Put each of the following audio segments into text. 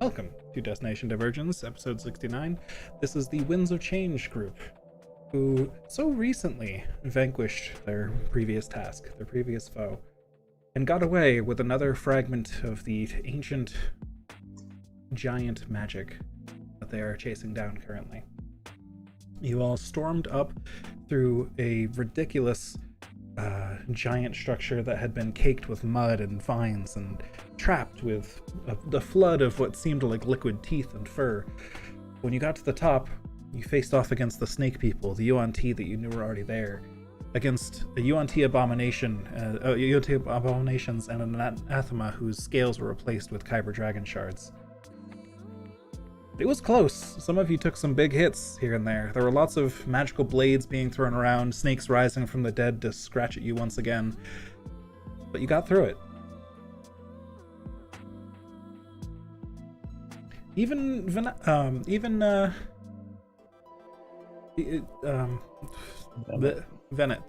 Welcome to Destination Divergence, episode 69. This is the Winds of Change group, who so recently vanquished their previous task, their previous foe, and got away with another fragment of the ancient giant magic that they are chasing down currently. You all stormed up through a ridiculous giant structure that had been caked with mud and vines and trapped with the flood of what seemed like liquid teeth and fur. When you got to the top, you faced off against the snake people, the Yuan Ti that you knew were already there, against a Yuan Ti abominations and an anathema whose scales were replaced with kyber dragon shards. It was close. Some of you took some big hits here and there. There were lots of magical blades being thrown around, snakes rising from the dead to scratch at you once again. But you got through it. Venet,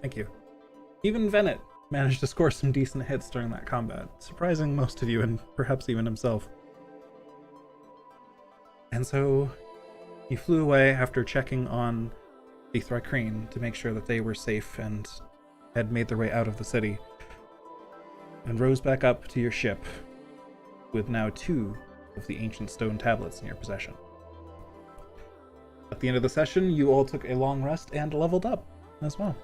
thank you. Even Venet managed to score some decent hits during that combat, surprising most of you and perhaps even himself. And so he flew away after checking on the Thrycreen to make sure that they were safe and had made their way out of the city, and rose back up to your ship with now 2 of the ancient stone tablets in your possession. At the end of the session, you all took a long rest and leveled up as well.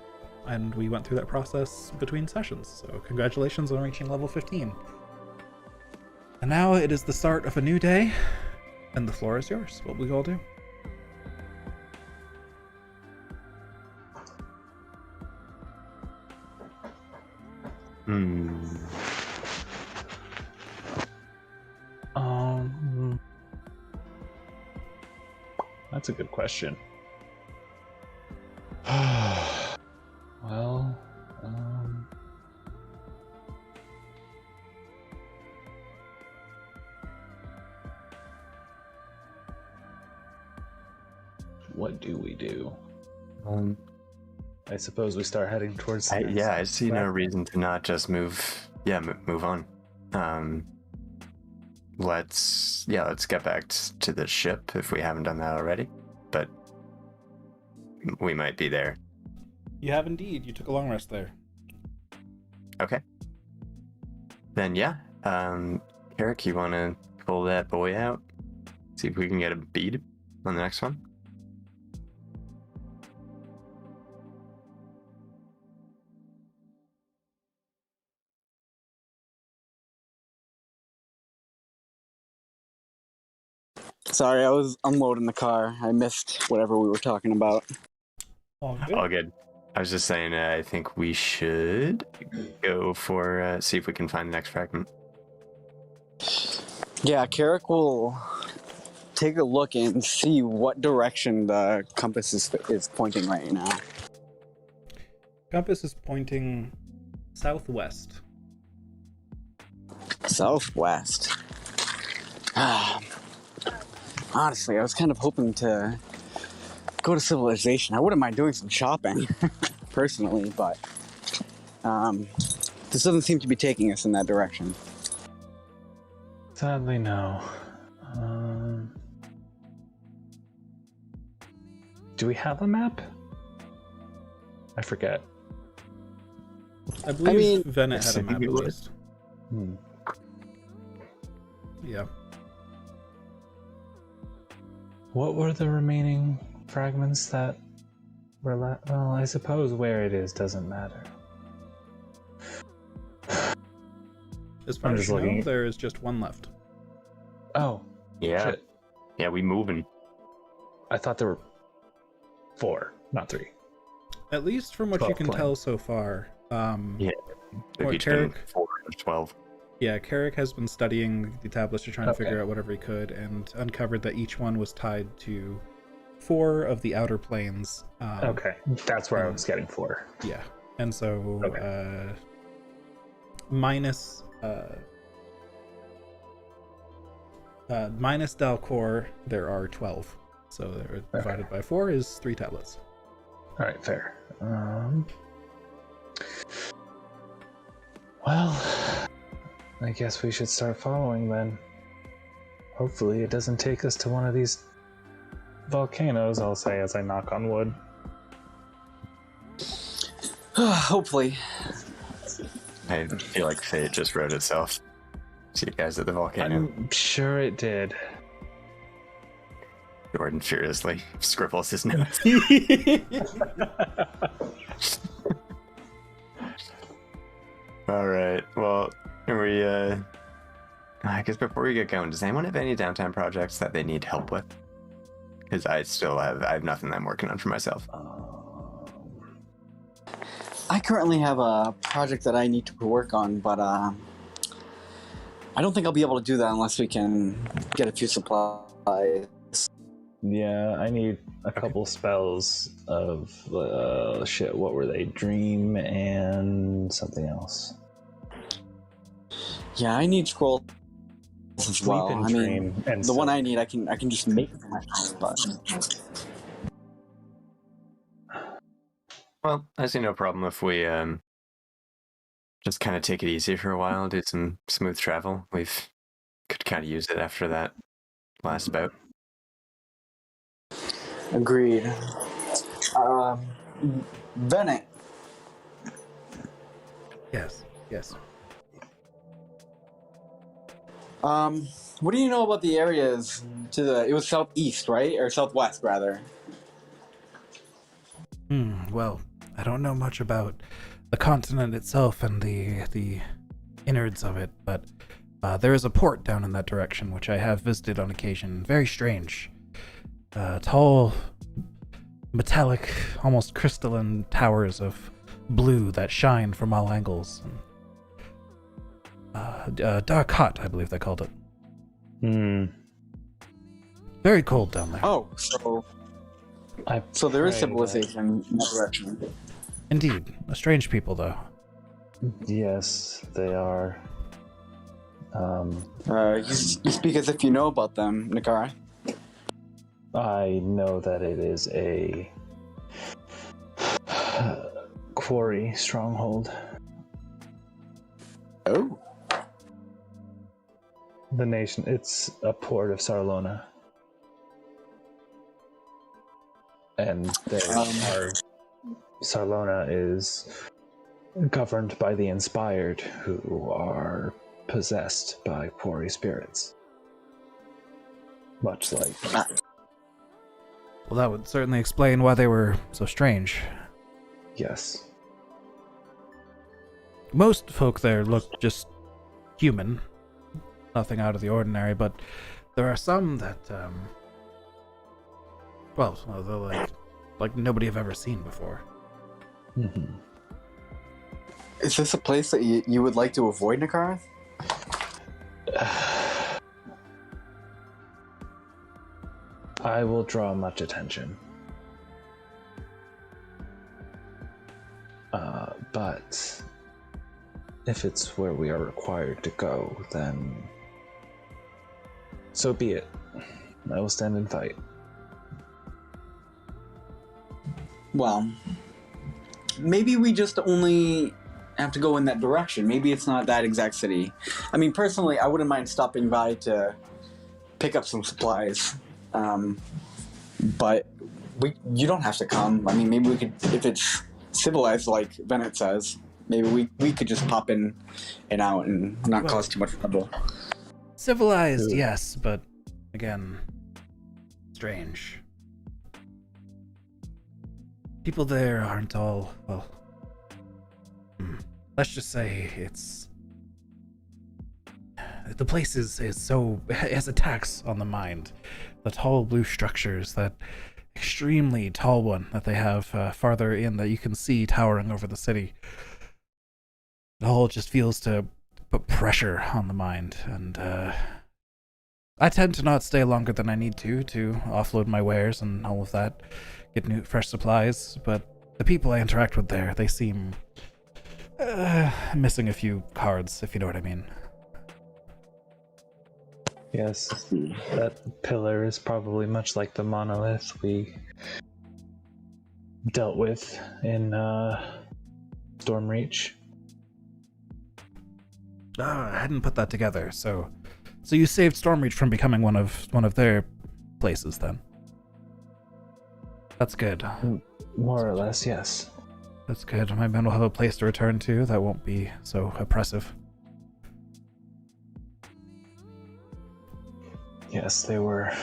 And we went through that process between sessions, so congratulations on reaching level 15. And now it is the start of a new day. And the floor is yours. What will you all do? That's a good question. Well, what do we do? I suppose we start heading towards. I see no reason to not just move. Yeah, move on. Let's get back to the ship if we haven't done that already. But we might be there. You have indeed. You took a long rest there. Okay. Then Eric, you want to pull that boy out? See if we can get a bead on the next one. Sorry, I was unloading the car. I missed whatever we were talking about. All good. All good. I was just saying, I think we should go for, see if we can find the next fragment. Yeah, Carrick will take a look and see what direction the compass is pointing right now. Compass is pointing southwest. Southwest. Honestly, I was kind of hoping to go to Civilization. I wouldn't mind doing some shopping, personally, but this doesn't seem to be taking us in that direction. Sadly, no. Do we have a map? I forget. I believe Venet had a map at least. Yeah. What were the remaining fragments that were left? Well, I suppose where it is doesn't matter. As far as you know, there is just one left. Oh. Yeah. Shit. Yeah, we moving. I thought there were 4, not 3. At least from what you can tell so far. They've each been 4 and 12. Yeah, Carrick has been studying the tablets to try to figure out whatever he could, and uncovered that each one was tied to 4 of the outer planes. Okay, that's where I was getting 4. Yeah, and so minus Dalcor, there are 12. So they're divided by 4 is 3 tablets. All right, fair. Well, I guess we should start following then. Hopefully it doesn't take us to one of these volcanoes, I'll say as I knock on wood. Hopefully. I feel like fate just wrote itself. See you guys at the volcano. I'm sure it did. Jordan furiously scribbles his notes. All right. Well, I guess before we get going, does anyone have any downtown projects that they need help with? Because I have nothing that I'm working on for myself. I currently have a project that I need to work on, but I don't think I'll be able to do that unless we can get a few supplies. Yeah, I need a couple spells of what were they? Dream and something else. Yeah, I need scrolls as Sleep well. and I mean, dream and the one silk. I need, I can just make for myself, but Well, I see no problem if we just kind of take it easy for a while, do some smooth travel. Could kind of use it after that last bout. agreed. Bennett, Yes. what do you know about the areas to it was southeast, right? Or southwest, rather. Well, I don't know much about the continent itself and the innards of it, but there is a port down in that direction, which I have visited on occasion. Very strange. Tall, metallic, almost crystalline towers of blue that shine from all angles. Dark hot, I believe they called it. Very cold down there. Oh, so there is pray civilization in that direction. Indeed. A strange people, though. Yes, they are. You speak as if you know about them, Nakara. I know that it is a quarry stronghold. Oh. It's a port of Sarlona. And Sarlona is governed by the Inspired, who are possessed by quarry spirits. Much like... Well, that would certainly explain why they were so strange. Yes. Most folk there look just human. Nothing out of the ordinary, but there are some that, they're like nobody I've ever seen before. Mm-hmm. Is this a place that you would like to avoid, Nakara? I will draw much attention. But if it's where we are required to go, then so be it. I will stand and fight. Well, maybe we just only have to go in that direction. Maybe it's not that exact city. I mean, personally, I wouldn't mind stopping by to pick up some supplies. But you don't have to come. I mean, maybe we could, if it's civilized like Bennett says, maybe we could just pop in and out and not cause too much trouble. Civilized, yes, but again, strange. People there aren't all, well, let's just say the place is so, it has a tax on the mind. The tall blue structures, that extremely tall one that they have farther in that you can see towering over the city. It all just feels to put pressure on the mind, and I tend to not stay longer than I need to offload my wares and all of that, get new fresh supplies, but the people I interact with there, they seem missing a few cards, if you know what I mean. Yes, that pillar is probably much like the monolith we dealt with in Stormreach. I hadn't put that together, so So you saved Stormreach from becoming one of their places, then. That's good. More or less, yes. That's good. My men will have a place to return to that won't be so oppressive. Yes, they were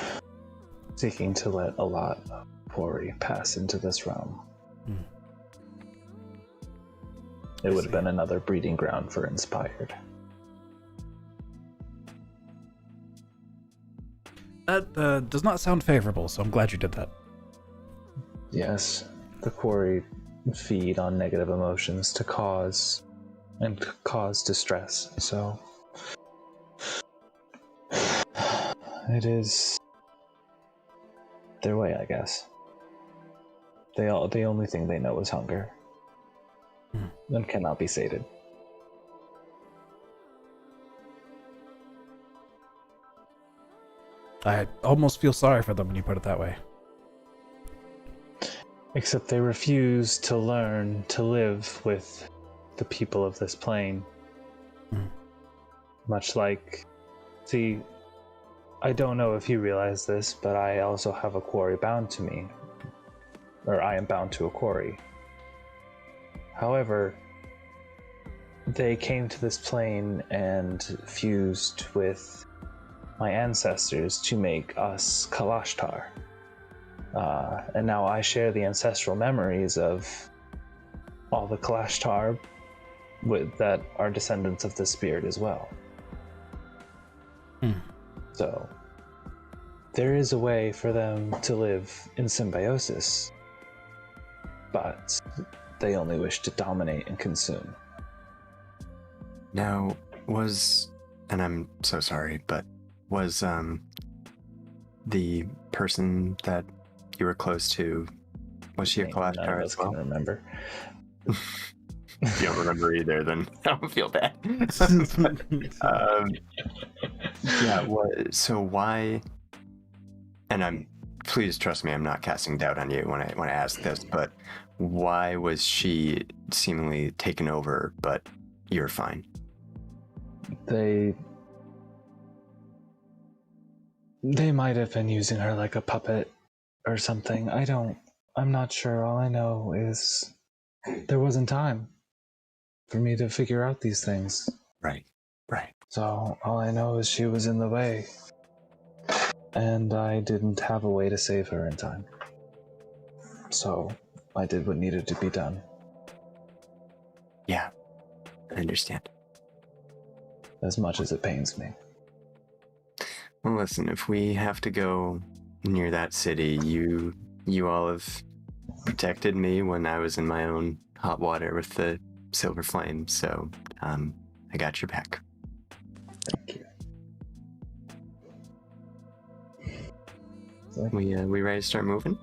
seeking to let a lot of quarry pass into this realm. It would have been another breeding ground for Inspired. That does not sound favorable, so I'm glad you did that. Yes, the quarry feed on negative emotions to cause distress. So it is their way, I guess. The only thing they know is hunger, and cannot be sated. I almost feel sorry for them when you put it that way. Except they refuse to learn to live with the people of this plane. Much like, see, I don't know if you realize this, but I also have a quarry bound to me. Or I am bound to a quarry. However, they came to this plane and fused with my ancestors to make us Kalashtar. And now I share the ancestral memories of all the Kalashtar that are descendants of the spirit as well. So, there is a way for them to live in symbiosis, but they only wish to dominate and consume. Now, and I'm so sorry, but was the person that you were close to, was she a Kalashtar as well? I can't remember. If you don't remember either, then I don't feel bad. Yeah, so why, and please trust me, I'm not casting doubt on you when I ask this, but why was she seemingly taken over, but you're fine? They might have been using her like a puppet or something. I'm not sure. All I know is there wasn't time for me to figure out these things. Right. So all I know is she was in the way, and I didn't have a way to save her in time. So I did what needed to be done. Yeah, I understand. As much as it pains me. Well, listen, if we have to go near that city, you all have protected me when I was in my own hot water with the silver flame, so I got your back. Thank you. We ready to start moving?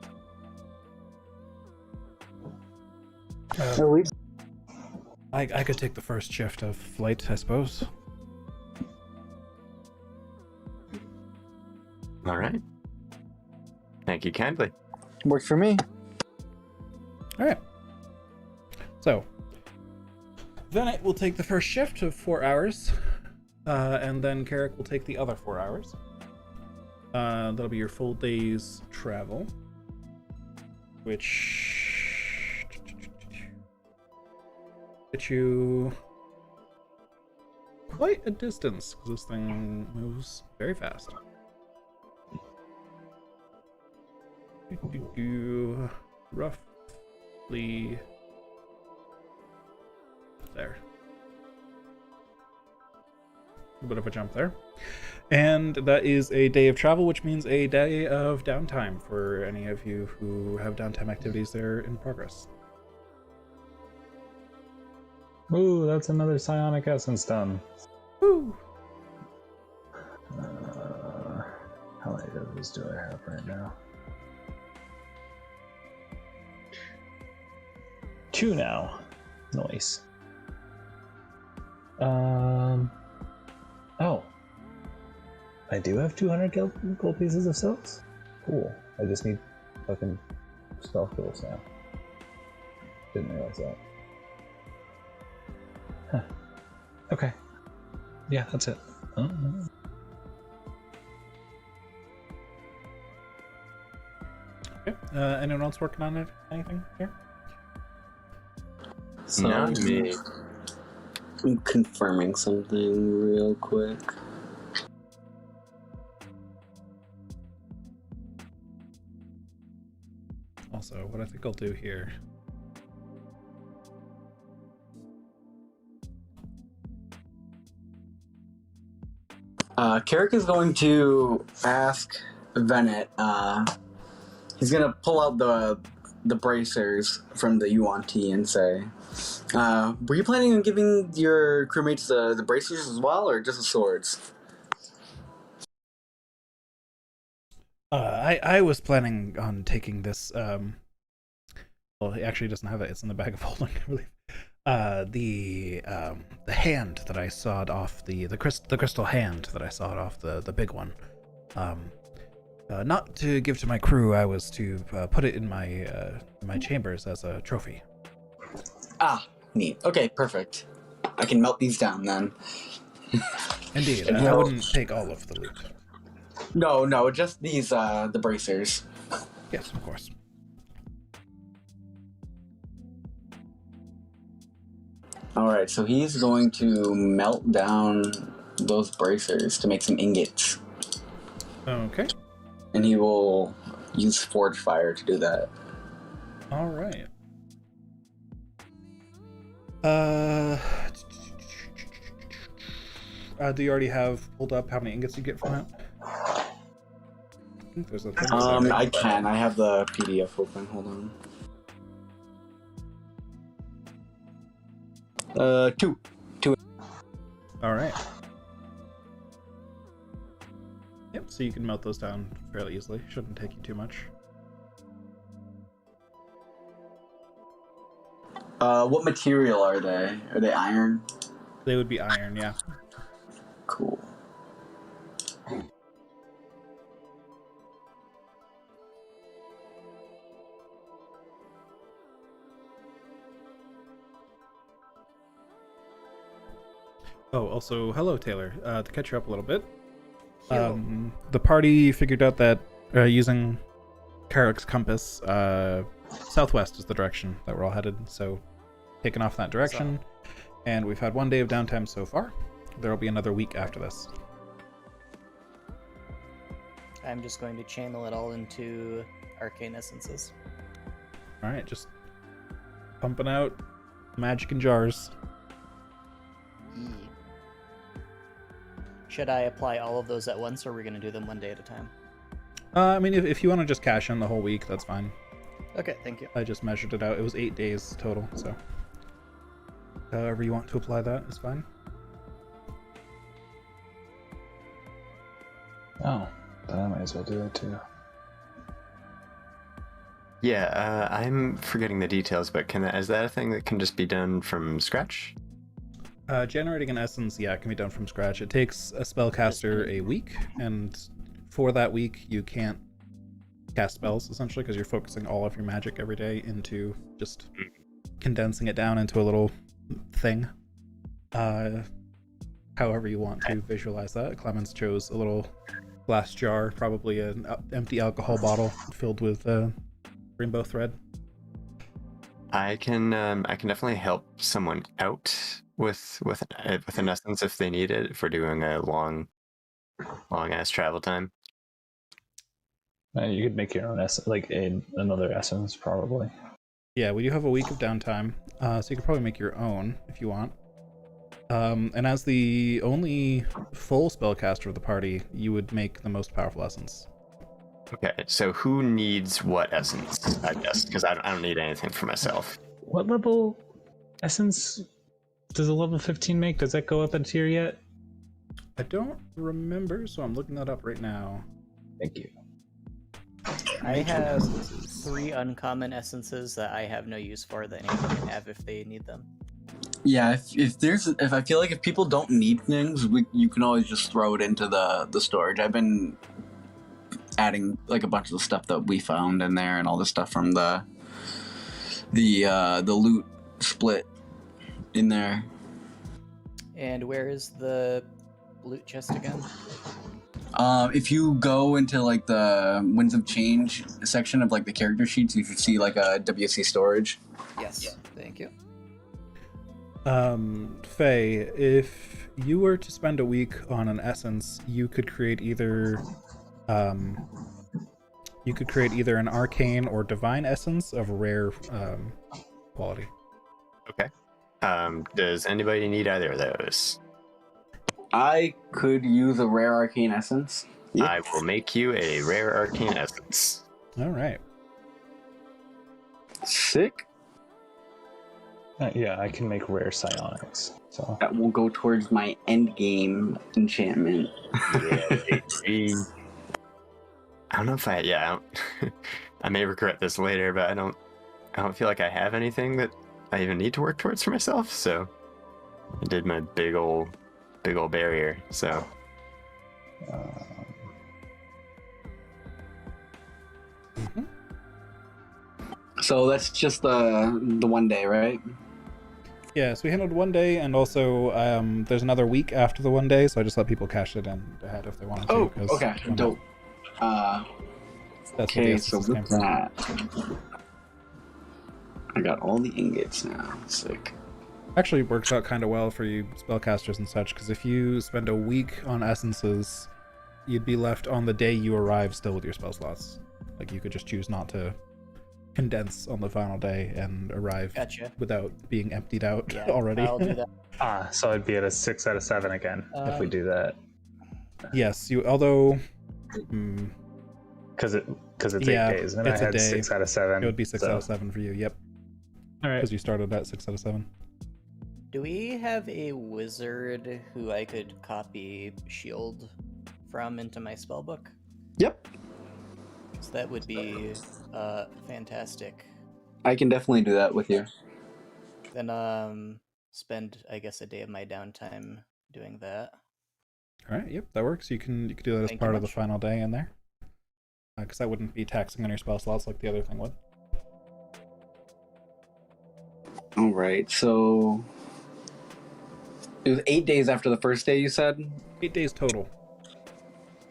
I could take the first shift of flight, I suppose. All right. Thank you kindly. Works for me. All right. So, then it will take the first shift of 4 hours, and then Carrick will take the other 4 hours. That'll be your full day's travel, which get you quite a distance because this thing moves very fast. Roughly there. A bit of a jump there. And that is a day of travel, which means a day of downtime for any of you who have downtime activities that are in progress. Ooh, that's another psionic essence done. Woo! How many of those do I have right now? 2 now. Nice. Oh. I do have 200 gold pieces of silks? Cool. I just need fucking spell kills now. Didn't realize that. Huh. Okay. Yeah, that's it. Okay. Anyone else working on anything here? So, Not me. I'm confirming something real quick. Also, what I think I'll do here. Carrick is going to ask Venet. He's gonna pull out the bracers from the UNT and say, "Were you planning on giving your crewmates the bracers as well, or just the swords?" I was planning on taking this. Well, he actually doesn't have it. It's in the bag of holding, I believe. The hand that I sawed off the crystal hand that I sawed off the big one. Not to give to my crew. I was to put it in my chambers as a trophy. Ah, neat. Okay, perfect. I can melt these down then. Indeed, And I wouldn't take all of the loot. No, just these the bracers. Yes, of course. All right, so he's going to melt down those bracers to make some ingots, Okay. and he will use forge fire to do that. All right. Do you already have pulled up how many ingots you get from that? I think there's a thing. I can. I have the PDF open. Hold on. 2. All right. Yep. So you can melt those down fairly easily. Shouldn't take you too much. What material are they? Are they iron? They would be iron, yeah. Cool. Oh, also, hello, Taylor. To catch you up a little bit, the party figured out that using Carrick's compass, southwest is the direction that we're all headed. So, taking off that direction, and we've had 1 day of downtime so far. There will be another week after this. I'm just going to channel it all into arcane essences. All right, just pumping out magic in jars. Should I apply all of those at once, or are we going to do them one day at a time? I mean, if you want to just cash in the whole week, that's fine. Okay, thank you. I just measured it out. It was 8 days total, so however you want to apply that is fine. Oh, then I might as well do that too. Yeah, I'm forgetting the details, but is that a thing that can just be done from scratch? Generating an essence, yeah, it can be done from scratch. It takes a spellcaster a week, and for that week, you can't cast spells, essentially, because you're focusing all of your magic every day into just condensing it down into a little thing. However you want to visualize that. Clemens chose a little glass jar, probably an empty alcohol bottle filled with rainbow thread. I can definitely help someone out with an essence if they need it, if we're doing a long ass travel time. You could make your own essence, like another essence, probably. Yeah, we do have a week of downtime, so you could probably make your own if you want. And as the only full spellcaster of the party, you would make the most powerful essence. Okay, so who needs what essence? I guess because I don't need anything for myself. What level essence does a level 15 make? Does that go up a tier yet? I don't remember, so I'm looking that up right now. Thank you. I have 3 uncommon essences that I have no use for that anyone can have if they need them. Yeah, if I feel like if people don't need things, you can always just throw it into the storage. I've been adding like a bunch of the stuff that we found in there and all the stuff from the loot split in there. And where is the loot chest again? If you go into like the Winds of Change section of like the character sheets, you should see like a WC storage. Yes, thank you. Faye, if you were to spend a week on an essence, you could create either an arcane or divine essence of rare quality. Okay. Does anybody need either of those? I could use a rare arcane essence. Yeah. I will make you a rare arcane essence. All right. Sick. Yeah, I can make rare psionics. So That will go towards my end game enchantment. Yeah, I don't know if I don't, I may regret this later, but I don't feel like I have anything that I even need to work towards for myself. So I did my big old barrier. So So that's just the one day, right? Yeah, so we handled one day, and also there's another week after the one day, so I just let people cash it in ahead if they wanted to. Oh, 'cause okay, dope. That's what the Okay, so essences came with from. that, I got all the ingots now. Sick. Actually works out kind of well for you spellcasters and such, because if you spend a week on essences, you'd be left on the day you arrive still with your spell slots. Like, you could just choose not to condense on the final day and arrive Gotcha. without being emptied out Yeah, already. I'll do that. so I'd be at a 6 out of 7 again if we do that. Yes, although Because it's Yeah, 8 days, and it's I a had day. 6 out of 7. it would be 6 so- out of 7 for you. Yep, All right. because you started at 6 out of 7. Do we have a wizard who I could copy shield from into my spellbook? Yep, So that would be fantastic. I can definitely do that with you. Then spend, I guess, a day of my downtime doing that. All right, yep, that works. You can do that as Thank you part of the much. final day in there, because that wouldn't be taxing on your spell slots like the other thing would. All right, so it was 8 days after the first day. You said 8 days total.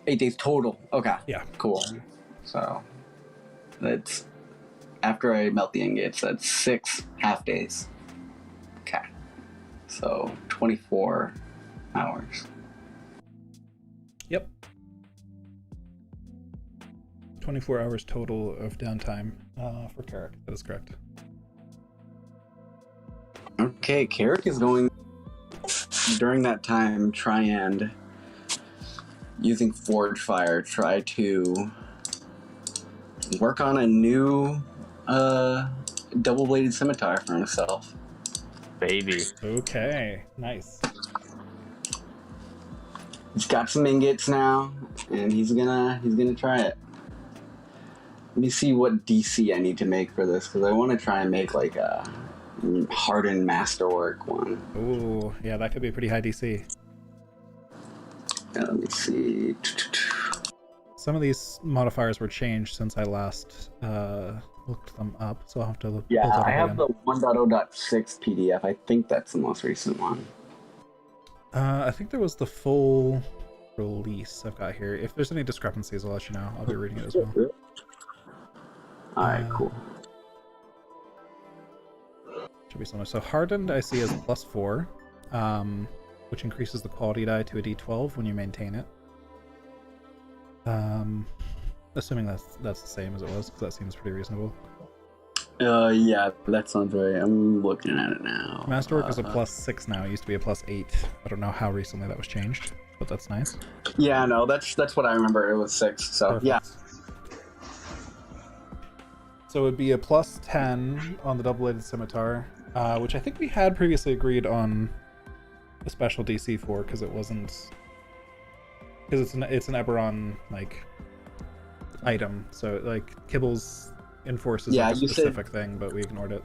8 days total. Okay. Yeah. Cool. So that's after I melt the ingots. That's 6 half days. Okay. So 24 hours. Yep. 24 hours total of downtime for Carrick. That is correct. Okay, Carrick is going during that time. Try and using Forge Fire. Try to work on a new double-bladed scimitar for himself. baby. Okay, nice. He's got some ingots now, and he's gonna try it. Let me see what DC I need to make for this, because I want to try and make like a hardened masterwork one. Ooh, yeah, that could be a pretty high DC. Let me see. Some of these modifiers were changed since I last looked them up, so I'll have to look. Yeah, pull that I up have again. the 1.0.6 PDF. I think that's the most recent one. I think there was the full release I've got here. If there's any discrepancies, I'll let you know. I'll be reading it as well. Alright, cool. Should be similar. So hardened I see as +4, which increases the quality die to a D12 when you maintain it. Assuming that's the same as it was, because that seems pretty reasonable. Yeah, that sounds right. I'm looking at it now. Masterwork is a +6 now. It used to be a +8. I don't know how recently that was changed, but that's nice. Yeah, no, that's what I remember. It was 6. So Perfect. yeah. So it would be a +10 on the double-bladed scimitar, which I think we had previously agreed on a special DC for, because it wasn't, because it's an Eberron like item. So like Kibbles enforces Yeah, like, a you said- specific thing, but we ignored it.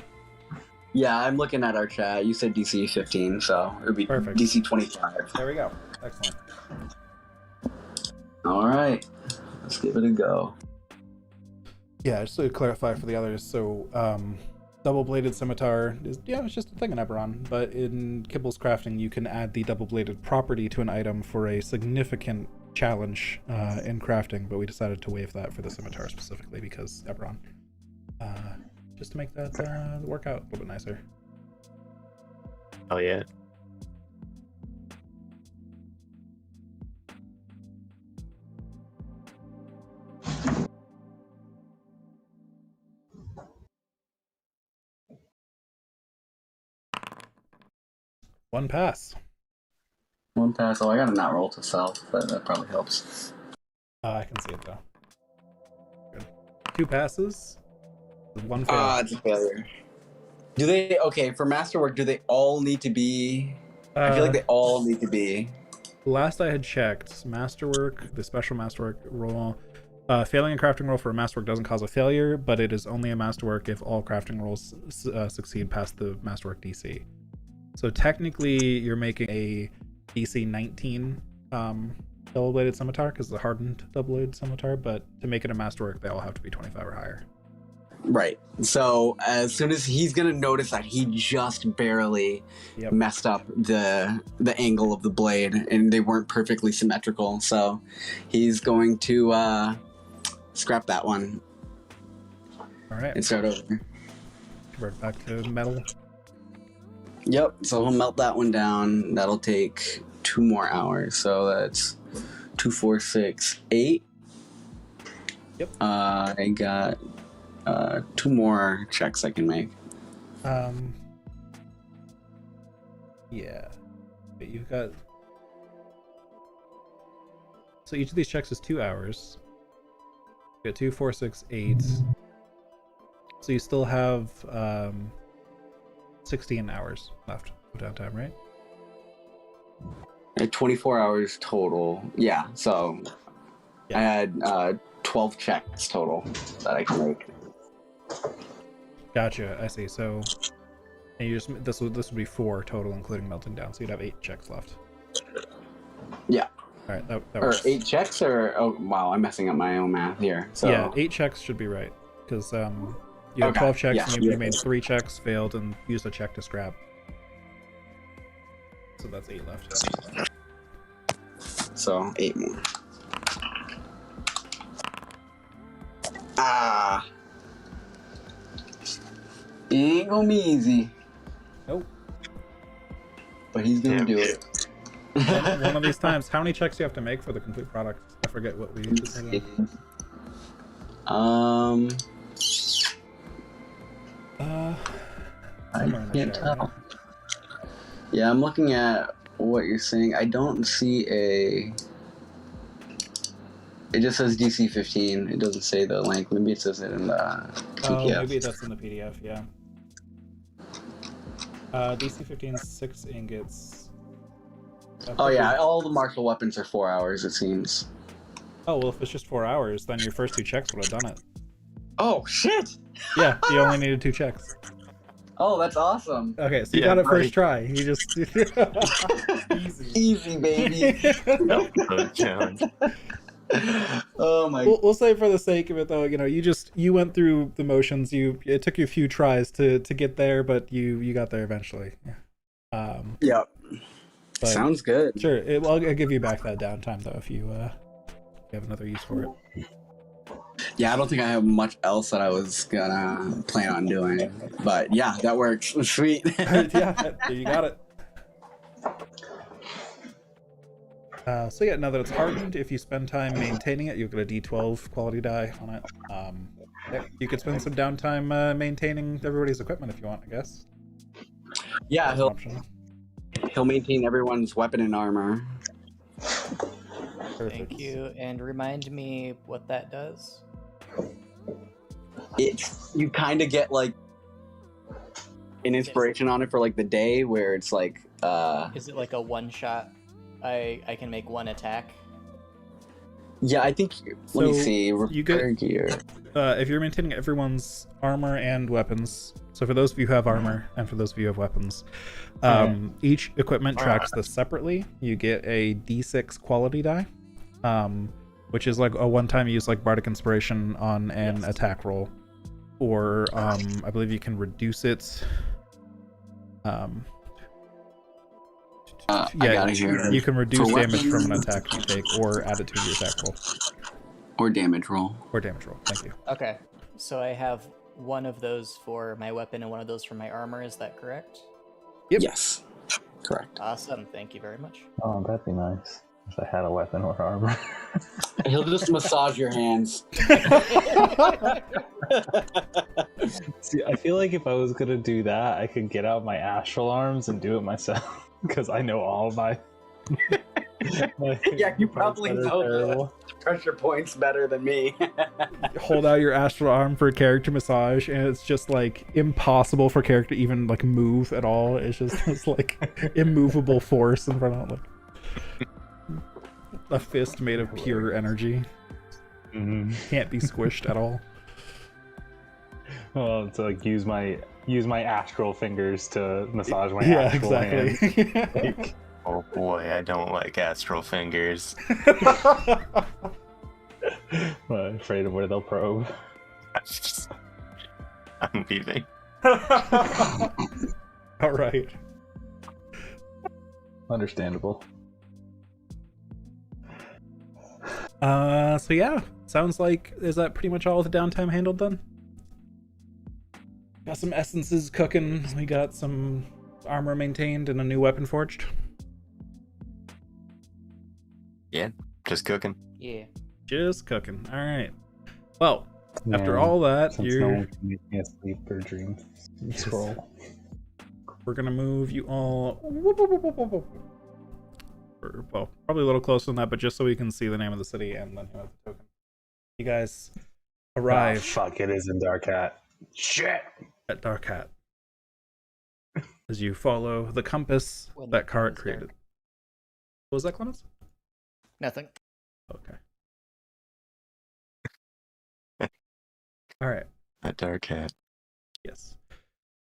Yeah, I'm looking at our chat. You said DC 15, so it would be Perfect. DC 25. There we go. Excellent. All right, let's give it a go. Yeah, just to clarify for the others, so double-bladed scimitar is, it's just a thing in Eberron, but in Kibbles crafting you can add the double-bladed property to an item for a significant challenge in crafting, but we decided to waive that for the scimitar specifically because Eberron. Just to make that work out a little bit nicer. Oh yeah. One pass. One pass. Oh, I got a not roll to self, but that probably helps. I can see it though. Good. 2 passes. One fail. Ah, it's a failure. Do they, okay, for masterwork, do they all need to be? I feel like they all need to be. Last I had checked, masterwork, the special masterwork roll, failing a crafting roll for a masterwork doesn't cause a failure, but it is only a masterwork if all crafting rolls succeed past the masterwork DC. So technically, you're making a DC 19 double-bladed scimitar because it's a hardened double-bladed scimitar, but to make it a masterwork, they all have to be 25 or higher. Right. So as soon as he's gonna notice that he just barely messed up the angle of the blade, and they weren't perfectly symmetrical, so he's going to scrap that one. All right. And start over. Convert back to metal. Yep. So he'll melt that one down. That'll take 2 more hours. So that's 2, 4, 6, 8. Yep. I got 2 more checks I can make. Yeah. But you've got. So each of these checks is 2 hours. You got 2, 4, 6, 8. So you still have 16 hours left of downtime, right? 24 hours total. Yeah. So Yeah. I had 12 checks total that I can make. Gotcha. I see. So, and you just this would be 4 total, including melting down. So you'd have 8 checks left. Yeah. All right. That Or works. 8 checks, or oh wow, I'm messing up my own math here. So Yeah, 8 checks should be right because you had Okay, 12 checks yeah. and you made 3 checks, failed, and used a check to scrap. So that's 8 left. So 8 more. Ah. It ain't gonna be easy, Nope. but he's gonna Damn. do it. One of these times. How many checks do you have to make for the complete product? I forget what we decided on. I Somewhere in the can't chat, tell. right? Yeah, I'm looking at what you're saying. I don't see a. It just says DC 15. It doesn't say the length. Maybe it says it in the Oh, PDF. maybe that's in the PDF, yeah. DC 15 is 6 ingots. Oh yeah, all the martial weapons are 4 hours. It seems. Oh, well, if it's just 4 hours, then your first 2 checks would have done it. Oh shit! Yeah, you only needed 2 checks. Oh, that's awesome. Okay, so you Yeah, got it right. first try. You just easy. Easy, baby. No challenge. Oh my. We'll say for the sake of it, though, you know, you went through the motions. It took you a few tries to get there, but you got there eventually. Yep. But Sounds good. sure. I'll give you back that downtime though if you have another use for it. Yeah, I don't think I have much else that I was gonna plan on doing, but yeah, that works. Sweet. Yeah, you got it. So yeah, now that it's hardened, if you spend time maintaining it, you'll get a D12 quality die on it. Yeah, you could spend some downtime maintaining everybody's equipment if you want, I guess. Yeah, That's an option. he'll maintain everyone's weapon and armor. Perfect. Thank you, and remind me what that does. You kind of get like an inspiration on it for like the day where it's like Is it like a one shot? I can make 1 attack. yeah, I think let me So, see. you get- Repair gear. If you're maintaining everyone's armor and weapons, so for those of you who have armor and for those of you who have weapons, each equipment tracks this separately. You get a D6 quality die, which is like a one-time use, like Bardic Inspiration on an attack roll, or I believe you can reduce it. I Yeah, got it here. you can reduce For damage from an weapons- attack you take, or add it to your attack roll Or damage roll. or damage roll. Thank you. Okay, so I have one of those for my weapon and one of those for my armor. Is that correct? Yep. Yes. Correct. Awesome. Thank you very much. Oh, that'd be nice if I had a weapon or armor. He'll just massage your hands. See, I feel like if I was gonna do that, I could get out my astral arms and do it myself because I know all my. Yeah, you probably that are know terrible. the pressure points better than me. Hold out your astral arm for character massage, and it's just like impossible for character to even like move at all. It's just this like immovable force in front of like a fist made of pure energy. Can't be squished at all. Well, to like use my astral fingers to massage my Yeah, actual hands. exactly. Like, Oh boy, I don't like astral fingers. I'm afraid of where they'll probe. I'm leaving. All right. Understandable. So yeah, sounds like, is that pretty much all the downtime handled then? Got some essences cooking. We got some armor maintained and a new weapon forged. Yeah, just cooking. Yeah. Just cooking. All right. Well, after Yeah, all that, since no one can make me asleep or dream scroll. we're gonna move you all. Well, probably a little closer than that, but just so we can see the name of the city and then who has the token. You guys Oh, arrive fuck! It is in Dark Hat. Shit. at Dark Hat as you follow the compass When that the Cart town's created. dark. What was that, Clemens? Nothing. Okay. All right. A dark hat. Yes.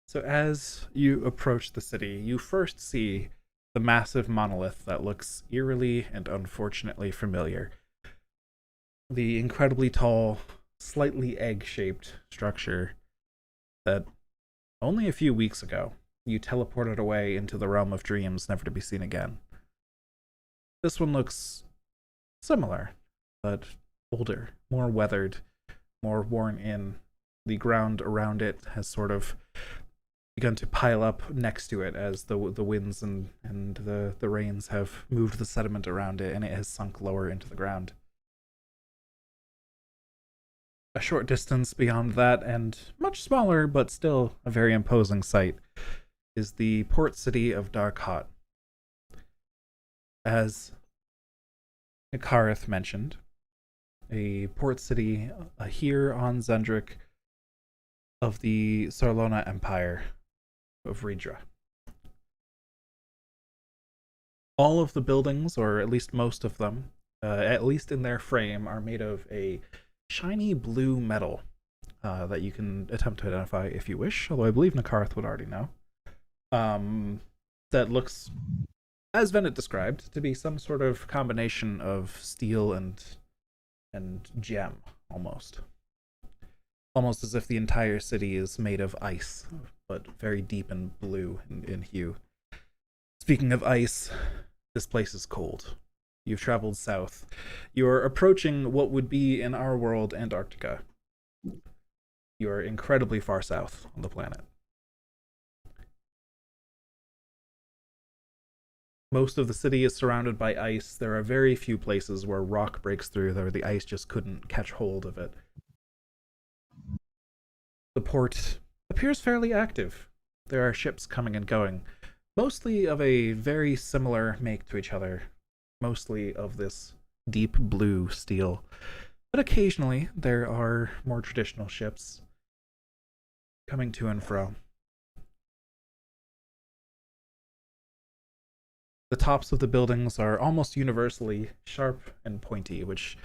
So as you approach the city, you first see the massive monolith that looks eerily and unfortunately familiar. The incredibly tall, slightly egg-shaped structure that only a few weeks ago you teleported away into the realm of dreams, never to be seen again. This one looks similar, but older, more weathered, more worn in. The ground around it has sort of begun to pile up next to it as the winds and the rains have moved the sediment around it, and it has sunk lower into the ground. A short distance beyond that, and much smaller but still a very imposing sight, is the port city of Darkhat. As Nikarith mentioned, a port city here on Zendrik of the Sarlona Empire of Ridra. All of the buildings, or at least most of them, at least in their frame, are made of a shiny blue metal that you can attempt to identify if you wish, although I believe Nikarth would already know. That looks, as Venet described, to be some sort of combination of steel and gem, almost. Almost as if the entire city is made of ice, but very deep and blue in hue. Speaking of ice, this place is cold. You've traveled south. You're approaching what would be in our world Antarctica. You're incredibly far south on the planet. Most of the city is surrounded by ice. There are very few places where rock breaks through, where the ice just couldn't catch hold of it. The port appears fairly active. There are ships coming and going, mostly of a very similar make to each other, mostly of this deep blue steel. But occasionally there are more traditional ships coming to and fro. The tops of the buildings are almost universally sharp and pointy, which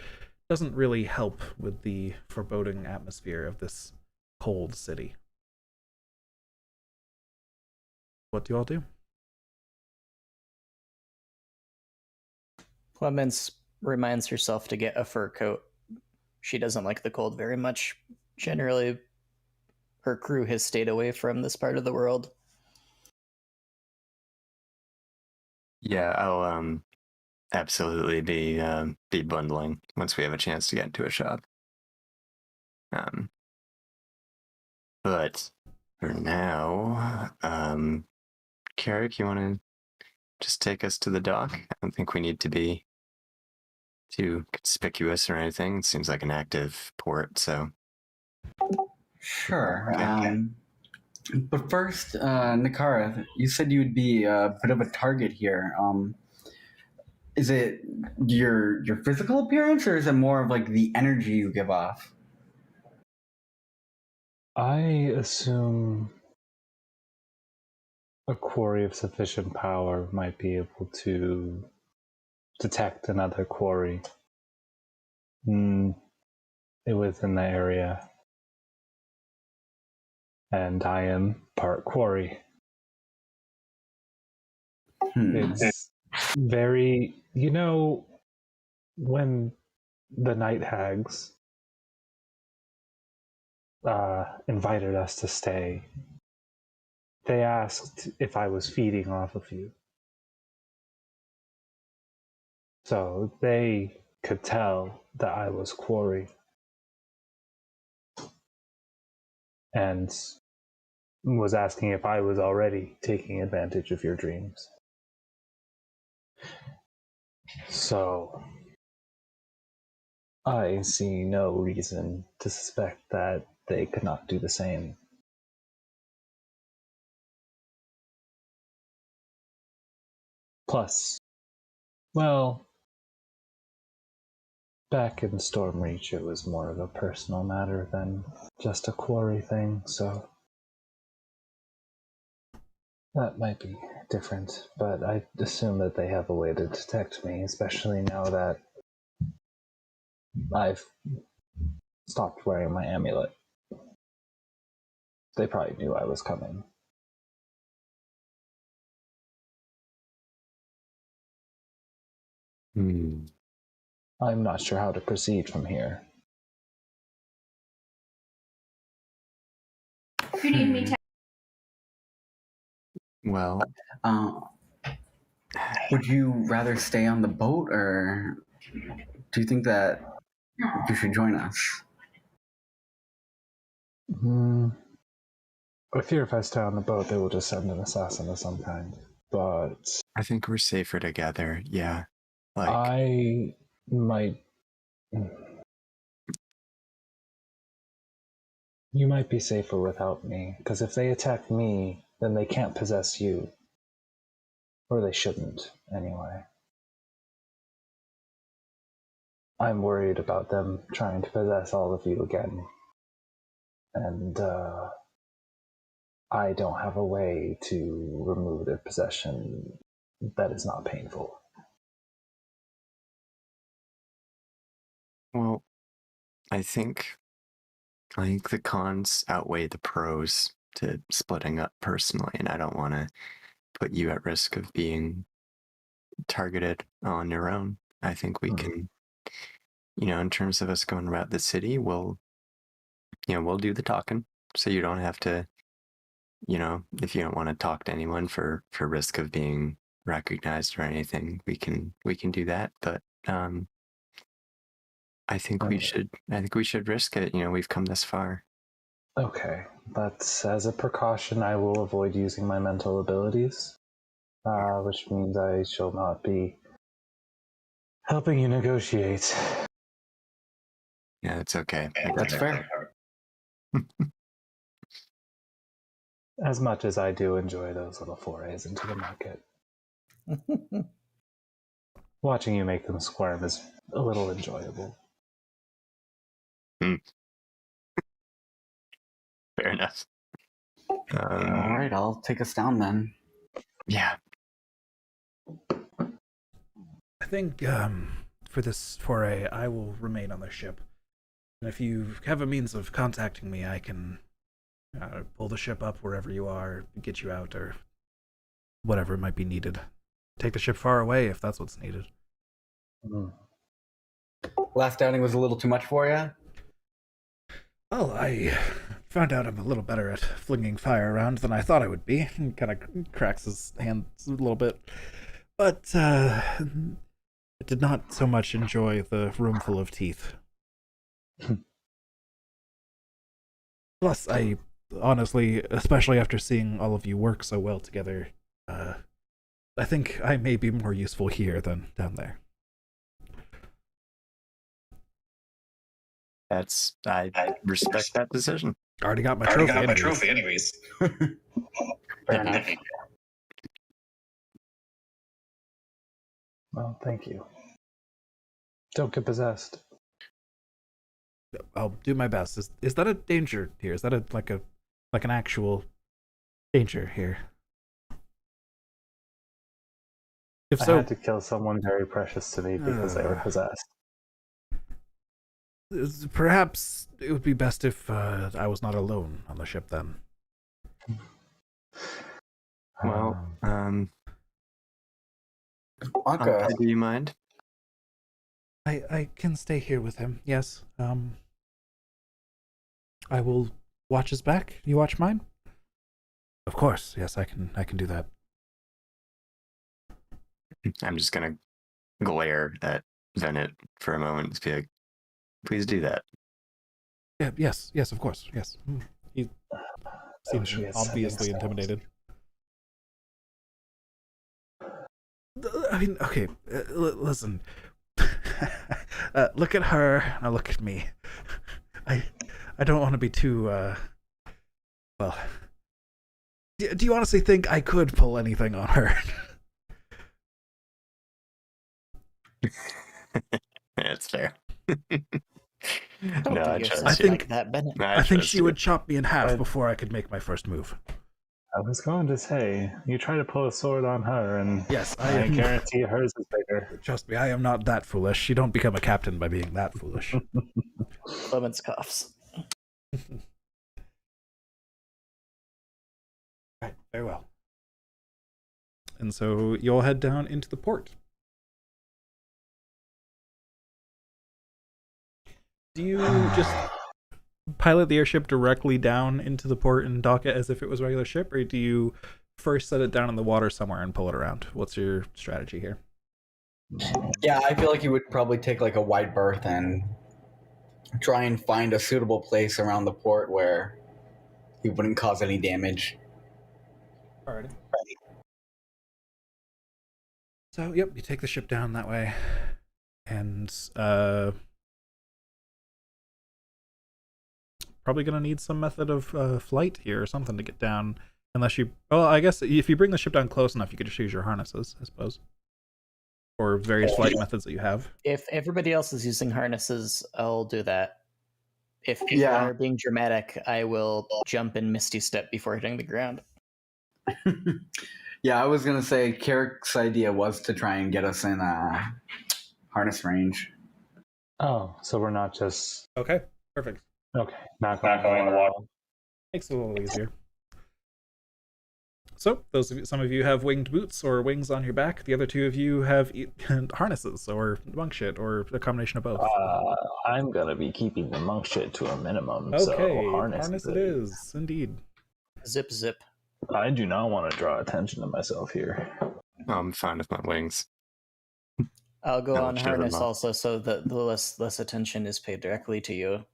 doesn't really help with the foreboding atmosphere of this cold city. What do you all do? Clemens reminds herself to get a fur coat. She doesn't like the cold very much. Generally, her crew has stayed away from this part of the world. Yeah, I'll absolutely be bundling once we have a chance to get into a shop. But for now, Carrick, you want to just take us to the dock? I don't think we need to be too conspicuous or anything. It seems like an active port, so. Sure. Okay. But first, Nakara, you said you would be a bit of a target here. Is it your physical appearance, or is it more of like the energy you give off? I assume a quarry of sufficient power might be able to detect another quarry within the area. And I am part quarry. It's very, when the night hags invited us to stay, they asked if I was feeding off of you. So they could tell that I was quarry. And was asking if I was already taking advantage of your dreams. So I see no reason to suspect that they could not do the same. Plus, well, back in Stormreach it was more of a personal matter than just a quarry thing, so that might be different, but I assume that they have a way to detect me, especially now that I've stopped wearing my amulet. They probably knew I was coming. I'm not sure how to proceed from here. You need me to. Well, Would you rather stay on the boat, or do you think that you should join us? I fear if I stay on the boat, they will just send an assassin of some kind. But I think we're safer together. Yeah, like I might. You might be safer without me, because if they attack me, then they can't possess you. Or they shouldn't, anyway. I'm worried about them trying to possess all of you again. And I don't have a way to remove their possession that is not painful. well, I think the cons outweigh the pros to splitting up personally, and I don't want to put you at risk of being targeted on your own. I think we can, in terms of us going about the city, we'll do the talking, so you don't have to, if you don't want to talk to anyone for risk of being recognized or anything, we can do that. But I think we should risk it. We've come this far. Okay, but as a precaution, I will avoid using my mental abilities, which means I shall not be helping you negotiate. Yeah, it's okay. That's fair. As much as I do enjoy those little forays into the market. Watching you make them squirm is a little enjoyable. Fair enough. All right, I'll take us down then. Yeah. I think for this foray, I will remain on the ship. And if you have a means of contacting me, I can pull the ship up wherever you are, get you out, or whatever might be needed. Take the ship far away if that's what's needed. Last outing was a little too much for you? Well, I found out I'm a little better at flinging fire around than I thought I would be. He kind of cracks his hands a little bit. but I did not so much enjoy the room full of teeth. Plus, I honestly, especially after seeing all of you work so well together, I think I may be more useful here than down there. I respect that decision. Already got my I already trophy. got my anyways. trophy anyways. Fair enough. Well, thank you. Don't get possessed. I'll do my best. Is that a danger here? Is that like an actual danger here? If I so, had to kill someone very precious to me because they were possessed. perhaps it would be best if I was not alone on the ship then. Well, Anka, do you mind? I can stay here with him. Yes. I will watch his back. You watch mine? Of course. Yes, I can do that. I'm just gonna glare at Venet for a moment and be like, please do that. Yeah, yes, of course. Yes. He seems should be a obviously setting spell. intimidated. I mean, okay, listen. Look at her, now look at me. I don't want to be too, well... Do you honestly think I could pull anything on her? That's fair. Don't No, do I yourself trust I you. think- like that, Bennett. I think trust she you. would chop me in half But- before I could make my first move. I was going to say, you try to pull a sword on her, and Yes, I I am. guarantee hers is bigger. Trust me, I am not that foolish. You don't become a captain by being that foolish. Clemens coughs. Right, very well. And so you'll head down into the port. Do you just pilot the airship directly down into the port and dock it as if it was a regular ship, or do you first set it down in the water somewhere and pull it around? What's your strategy here? yeah, I feel like you would probably take like a wide berth and try and find a suitable place around the port where he wouldn't cause any damage. Alrighty. So, yep, you take the ship down that way, and probably gonna need some method of flight here or something to get down. Unless you, well, I guess if you bring the ship down close enough, you could just use your harnesses, I suppose, or various flight methods that you have. If everybody else is using harnesses, I'll do that. If people Yeah. are being dramatic, I will jump and misty step before hitting the ground. Yeah, I was gonna say Carrick's idea was to try and get us in harness range. Oh, so we're not just... Okay, perfect. Okay, not going in the water. Makes it a little easier. So, some of you have winged boots or wings on your back. The other two of you have harnesses or monk shit or a combination of both. I'm going to be keeping the monk shit to a minimum, Okay, so harness it is, indeed. Zip, zip. I do not want to draw attention to myself here. I'm fine with my wings. I'll go No, on shit, I'm harness not. also, so that the less attention is paid directly to you.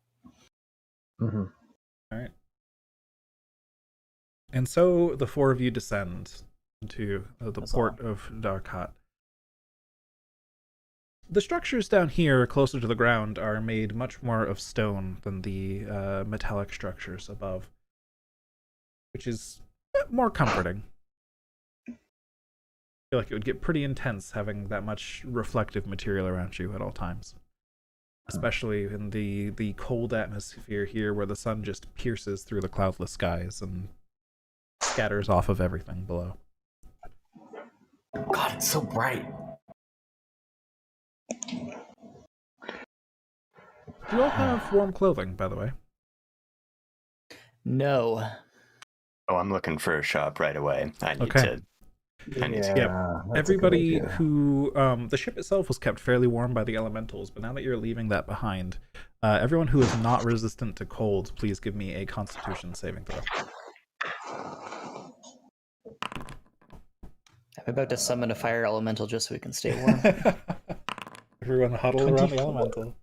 Mm-hmm. All right. And so the four of you descend into the That's port of Darkhat. The structures down here, closer to the ground, are made much more of stone than the metallic structures above, which is more comforting. I feel like it would get pretty intense having that much reflective material around you at all times, especially in the cold atmosphere here where the sun just pierces through the cloudless skies and scatters off of everything below. God, it's so bright. Do you all have warm clothing, by the way? No. Oh, I'm looking for a shop right away. I need Okay. to. I need to. Yep. that's a good Everybody idea. who the ship itself was kept fairly warm by the elementals, but now that you're leaving that behind, everyone who is not resistant to cold, please give me a Constitution saving throw. I'm about to summon a fire elemental just so we can stay warm. Everyone huddle around the 24. elemental.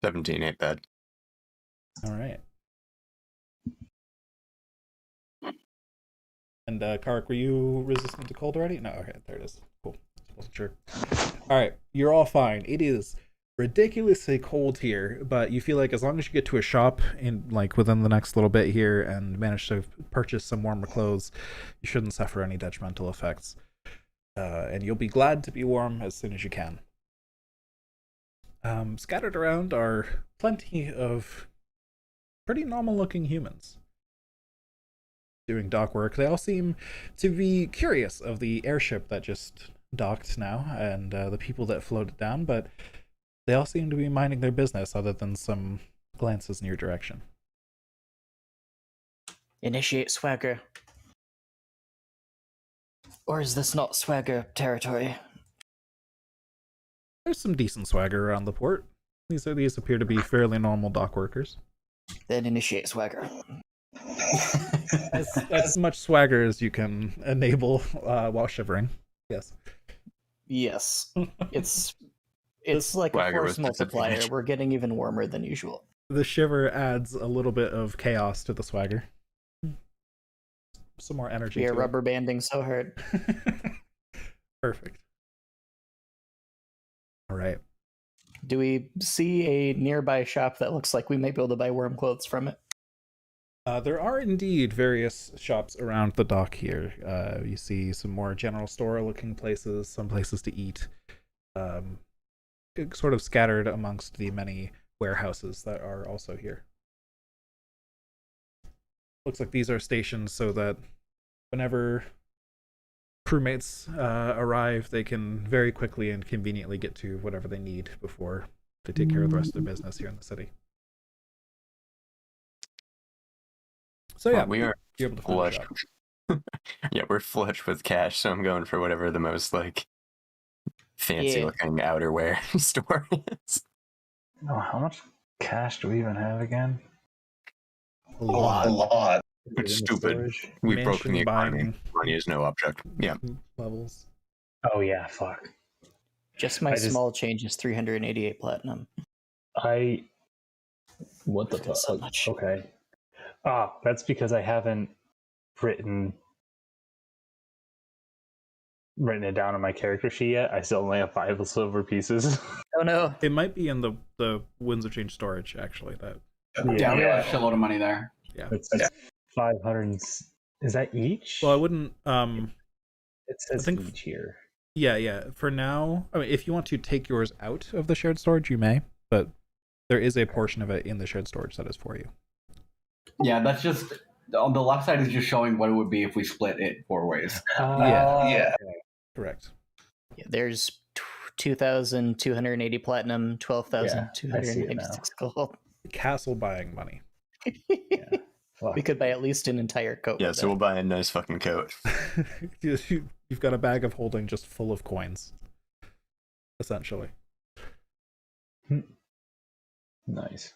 17 ain't bad. All right. And Kark, were you resistant to cold already? No, okay, there it is. Cool. Just wasn't sure. All right, you're all fine. It is ridiculously cold here, but you feel like as long as you get to a shop in like within the next little bit here and manage to purchase some warmer clothes, you shouldn't suffer any detrimental effects. And you'll be glad to be warm as soon as you can. Scattered around are plenty of pretty normal-looking humans doing dock work. They all seem to be curious of the airship that just docked now and the people that floated down, but they all seem to be minding their business other than some glances in your direction. Initiate swagger. Or is this not swagger territory? There's some decent swagger around the port. These appear to be fairly normal dock workers. Then initiate swagger. As much swagger as you can enable while shivering. Yes. Yes. It's like a Swagger force with multiplier. disadvantage. We're getting even warmer than usual. The shiver adds a little bit of chaos to the swagger. Some more energy. We are to it. rubber banding so hard. Perfect. All right. Do we see a nearby shop that looks like we might be able to buy warm clothes from it? There are indeed various shops around the dock here. You see some more general store looking places, some places to eat, sort of scattered amongst the many warehouses that are also here. Looks like these are stationed so that whenever crewmates arrive, they can very quickly and conveniently get to whatever they need before they take care of the rest of their business here in the city. So yeah, we are you're able to find a flush. shop. Yeah, we're flush with cash, so I'm going for whatever the most like fancy Yeah. looking outerwear store is. Oh, how much cash do we even have again? A lot. Is it in It's the stupid. storage? We've broken the Mansion economy. buying Money is no object. Yeah. levels. Oh yeah, fuck. Just my I just- small change is 388 platinum. What the It's got fuck? so much. Okay. Ah, that's because I haven't written it down on my character sheet yet. I still only have 5 silver pieces. Oh no. It might be in the Winds of Change storage, actually. That Yeah, we have a shitload of money there. yeah. It's 500. Is that each? Well, I wouldn't. It says think- each here. Yeah. For now, I mean, if you want to take yours out of the shared storage, you may. But there is a portion of it in the shared storage that is for you. Yeah, that's just on the left side is just showing what it would be if we split it 4 ways. Yeah. Correct. Yeah, there's 2,280 platinum, 12,296 gold. Castle buying money. Fuck. We could buy at least an entire coat. Yeah, with so that. we'll buy a nice fucking coat. You've got a bag of holding just full of coins, essentially. Nice.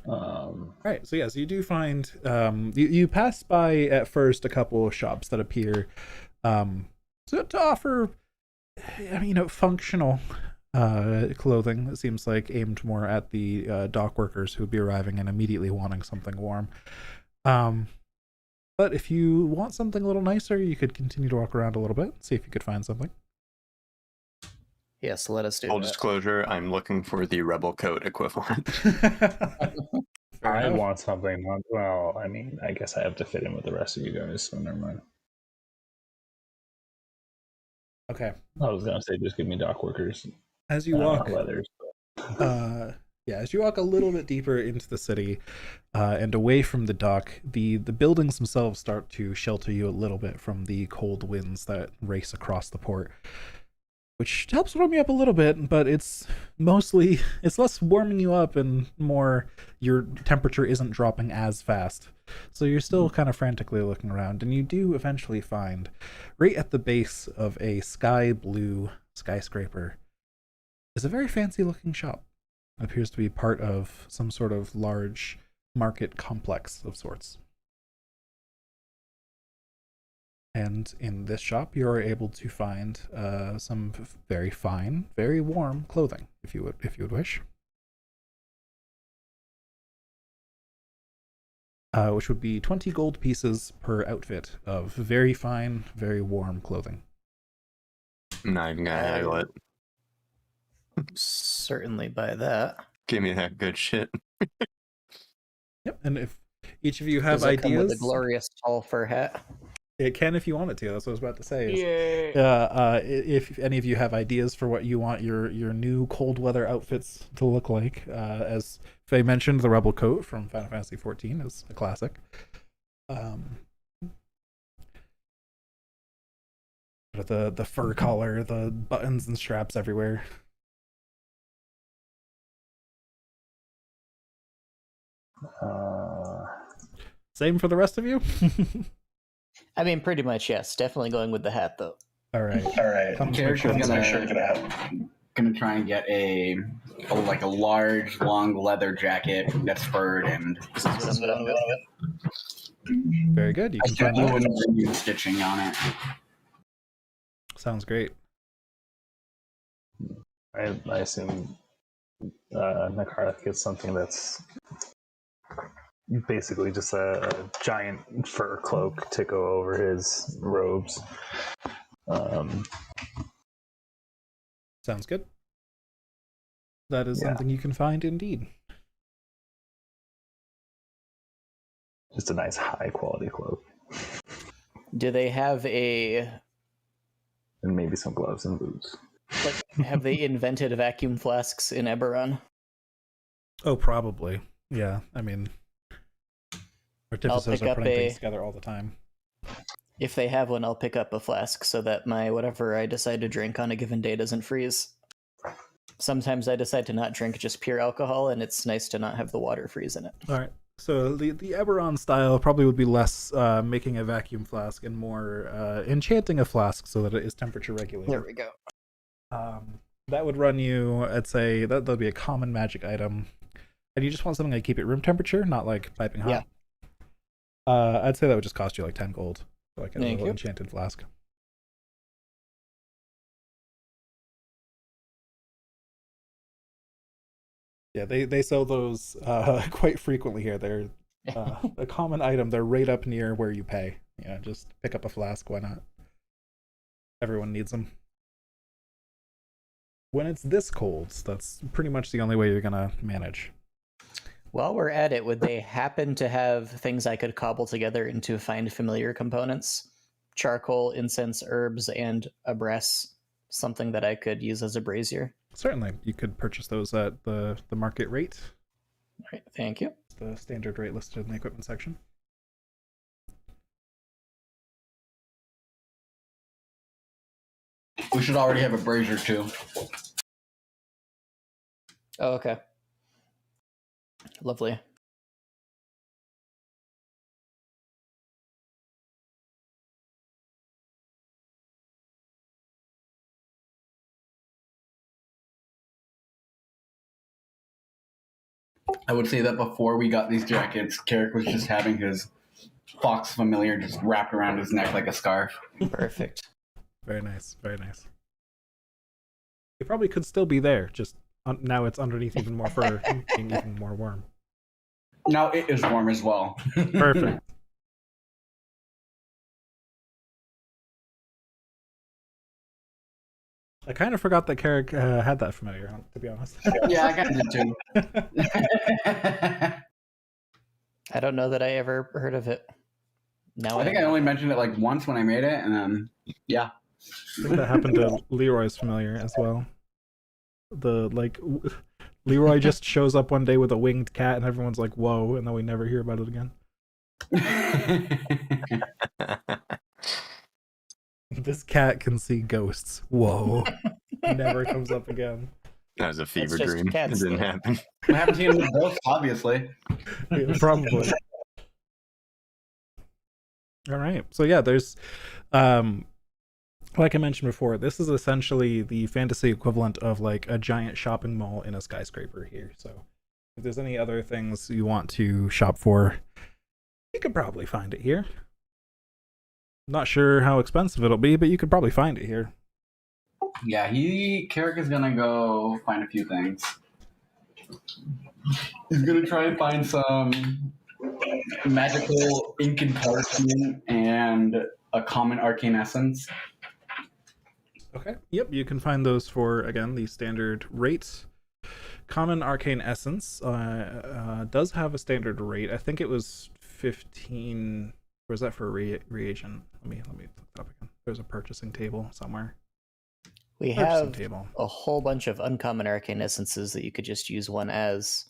Right, so yes, you do find you pass by at first a couple of shops that appear to offer, functional clothing. It seems like aimed more at the dock workers who would be arriving and immediately wanting something warm. But if you want something a little nicer, you could continue to walk around a little bit, see if you could find something. Yes, let us do Full that. disclosure, I'm looking for the rebel coat equivalent. Fair I enough. want something. Well, I mean, I guess I have to fit in with the rest of you guys, so never mind. Okay. I was gonna say just give me dock workers. As you walk, leathers. as you walk a little bit deeper into the city and away from the dock, the buildings themselves start to shelter you a little bit from the cold winds that race across the port, which helps warm you up a little bit, but it's less warming you up and more your temperature isn't dropping as fast. So you're still kind of frantically looking around, and you do eventually find, right at the base of a sky blue skyscraper, is a very fancy looking shop. It appears to be part of some sort of large market complex of sorts. And in this shop, you are able to find some very fine, very warm clothing, if you would wish. Which would be 20 gold pieces per outfit of very fine, very warm clothing. I'm not even gonna haggle it. Certainly buy that. Give me that good shit. Yep. And if each of you have Does it come with a ideas, glorious tall fur hat? it can if you want it to. That's what I was about to say. Yeah. If any of you have ideas for what you want your new cold weather outfits to look like, as Faye mentioned, the Rebel coat from Final Fantasy XIV is a classic. The fur collar, the buttons and straps everywhere. Same for the rest of you. I mean, pretty much, yes. Definitely going with the hat, though. All right. Character's gonna try and get a large, long leather jacket that's furred and This is what I'm going with. Very good. You can find that. stitching on it. Sounds great. I assume Nakarth gets something that's basically just a giant fur cloak to go over his robes. Sounds good. That is something you can find indeed. Just a nice high quality cloak. Do they have And maybe some gloves and boots. have they invented vacuum flasks in Eberron? Oh, probably. Yeah, I mean, artificers pick are up putting things together all the time. If they have one, I'll pick up a flask so that my whatever I decide to drink on a given day doesn't freeze. Sometimes I decide to not drink just pure alcohol, and it's nice to not have the water freeze in it. All right. So the Eberron style probably would be less making a vacuum flask and more enchanting a flask so that it is temperature regulated. There we go. That would run you, I'd say, that would be a common magic item. And you just want something like keep it room temperature, not like piping hot. Yeah. I'd say that would just cost you like 10 gold. Like a Thank little you. enchanted flask. Yeah, they sell those quite frequently here. They're a common item. They're right up near where you pay. Yeah, just pick up a flask. Why not? Everyone needs them. When it's this cold, that's pretty much the only way you're gonna manage. While we're at it, would they happen to have things I could cobble together into find familiar components? Charcoal, incense, herbs, and a brass, something that I could use as a brazier. Certainly, you could purchase those at the market rate. All right, thank you. It's the standard rate listed in the equipment section. We should already have a brazier too. Oh, okay. Lovely. I would say that before we got these jackets, Carrick was just having his fox familiar just wrapped around his neck like a scarf. Perfect. Very nice, very nice. It probably could still be there, just now it's underneath even more fur, being even more warm. Now it is warm as well. Perfect. I kind of forgot that Carrick had that familiar, to be honest. Yeah, I kind of did too. I don't know that I ever heard of it. Now I think I only mentioned it like once when I made it, and then yeah. I think that happened to Leroy's familiar as well. Leroy just shows up one day with a winged cat, and everyone's like, "Whoa!" and then we never hear about it again. This cat can see ghosts. Whoa! Never comes up again. That was a fever just dream. It cat didn't stuff. happen. I haven't seen any ghosts, obviously. Yeah, probably. All right. So yeah, there's like I mentioned before, this is essentially the fantasy equivalent of like a giant shopping mall in a skyscraper here. So if there's any other things you want to shop for, you could probably find it here. Not sure how expensive it'll be, but you could probably find it here. Yeah, Carrick is gonna go find a few things. He's gonna try and find some magical ink and parchment and a common arcane essence. Okay. Yep, you can find those for, again, the standard rate. Common Arcane Essence does have a standard rate. I think it was 15. Or is that for a reagent? Let me look that up again. There's a purchasing table somewhere. We Purchasing have table. a whole bunch of uncommon arcane essences that you could just use one as,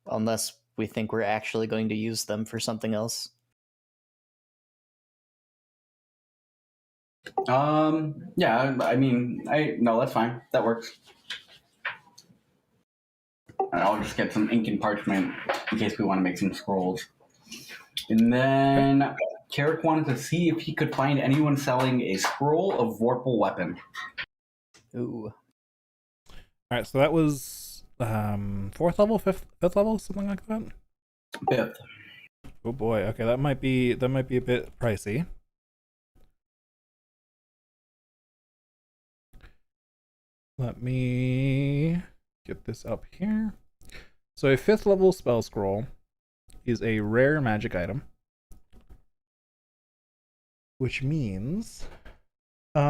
unless we think we're actually going to use them for something else. Yeah, I mean, no, that's fine. That works. And I'll just get some ink and parchment in case we want to make some scrolls. And then Carrick wanted to see if he could find anyone selling a scroll of Vorpal weapon. Ooh. All right, so that was 4th level, 5th level, something like that. 5th. Oh boy. Okay, that might be a bit pricey. Let me get this up here. So a 5th level spell scroll is a rare magic item, which means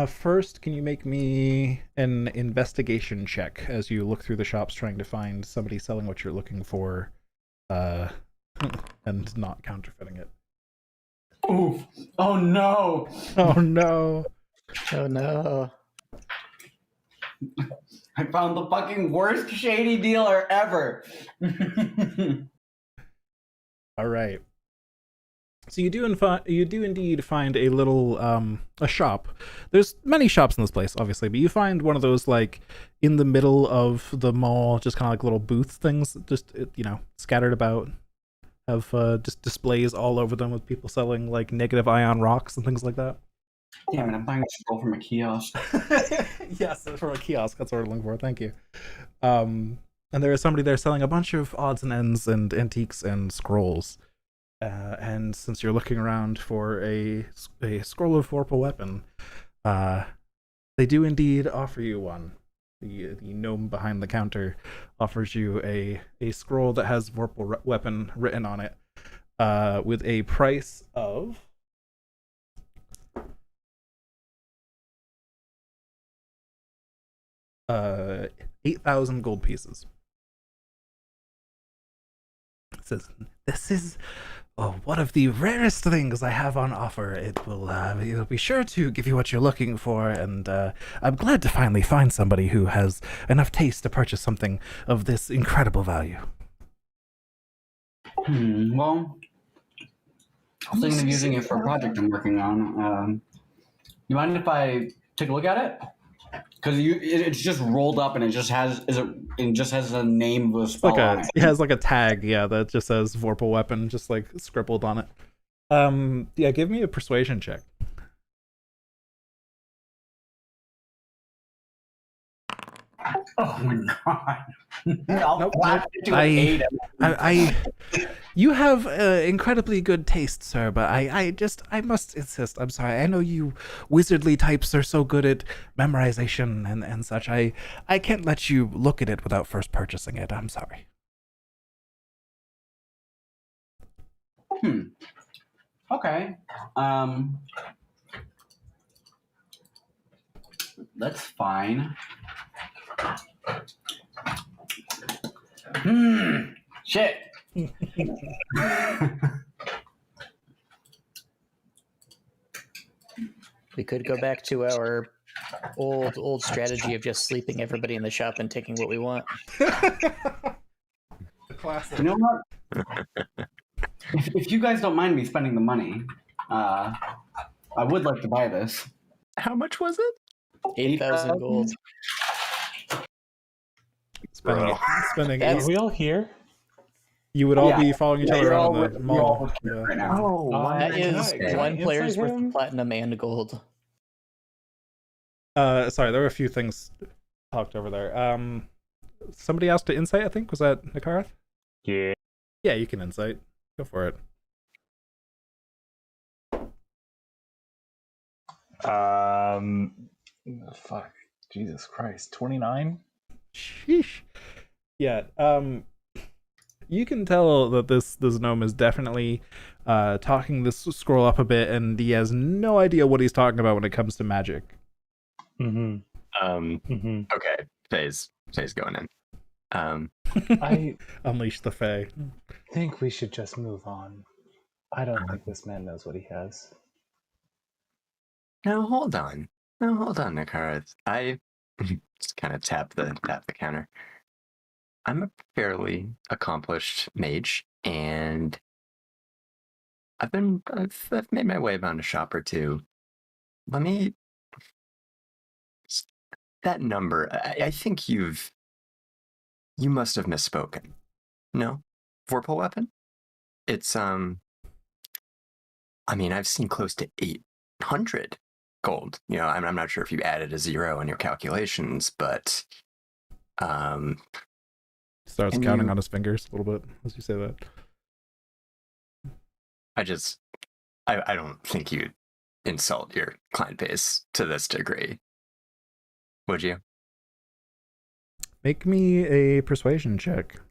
first, can you make me an investigation check as you look through the shops trying to find somebody selling what you're looking for, and not counterfeiting it? Oof. Oh no. Oh no. Oh no. I found the fucking worst shady dealer ever. All right. So you do indeed find a little a shop. There's many shops in this place, obviously, but you find one of those like in the middle of the mall, just kind of like little booth things, just scattered about, have just displays all over them with people selling like negative ion rocks and things like that. Damn it! I'm buying a scroll from a kiosk. Yes, from a kiosk. That's what we're looking for. Thank you. And there is somebody there selling a bunch of odds and ends and antiques and scrolls. And since you're looking around for a scroll of Vorpal weapon, they do indeed offer you one. The gnome behind the counter offers you a scroll that has Vorpal weapon written on it, with a price of 8,000 gold pieces. It says, "This is one of the rarest things I have on offer. It'll be sure to give you what you're looking for, and I'm glad to finally find somebody who has enough taste to purchase something of this incredible value." Well, I'm thinking of using it for a project I'm working on. You mind if I take a look at it? Because it's just rolled up and it just has a name of a spell on it. It has like a tag, yeah, that just says Vorpal weapon, just like scribbled on it. Yeah, give me a persuasion check. Oh my god! Nope. You have incredibly good taste, sir, but I must insist. I'm sorry. I know you wizardly types are so good at memorization and such. I can't let you look at it without first purchasing it. I'm sorry. Okay. That's fine. Shit. We could go back to our old strategy of just sleeping everybody in the shop and taking what we want. Classic. You know what? If you guys don't mind me spending the money, I would like to buy this. How much was it? 8,000 gold. Spending That's- Are we all here? You would all be following each other you're around all the mall. here Yeah. right now. Oh, wow. That is Can I one player's insight worth him? of platinum and gold. Sorry, there were a few things talked over there. Somebody asked to insight, I think. Was that Nakarath? Yeah. Yeah, you can insight. Go for it. Fuck. Jesus Christ. 29? Sheesh. Yeah. You can tell that this gnome is definitely talking this scroll up a bit, and he has no idea what he's talking about when it comes to magic. Okay, Faye's going in. I Unleash the Fae. think we should just move on. I don't think this man knows what he has. Now hold on. Nakara. I just kind of tap the counter. I'm a fairly accomplished mage, and I've made my way around a shop or two. Let me that number. I think you must have misspoken. No, vorpal weapon. It's I mean, I've seen close to 800 gold. You know, I'm not sure if you added a 0 in your calculations, but Starts counting on his fingers a little bit as you say that. I don't think you'd insult your client base to this degree. Would you? Make me a persuasion check.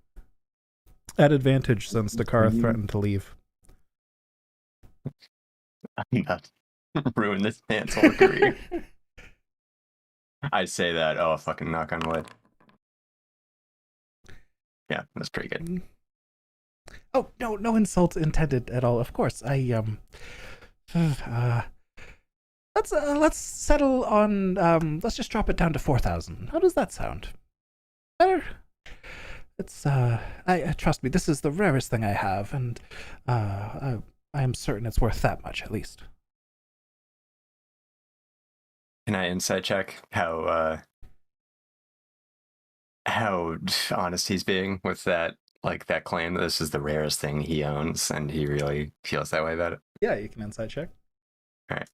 At advantage since Dakar threatened to leave. I'm not ruin this man's whole career. I say that, oh, fucking knock on wood. Yeah, that's pretty good. Oh, no insult intended at all. Of course, let's settle on let's just drop it down to 4,000. How does that sound? Better? It's I trust me, this is the rarest thing I have, and I am certain it's worth that much at least. Can I insight check how honest he's being with that, like that claim that this is the rarest thing he owns, and he really feels that way about it? Yeah, you can insight check. All right.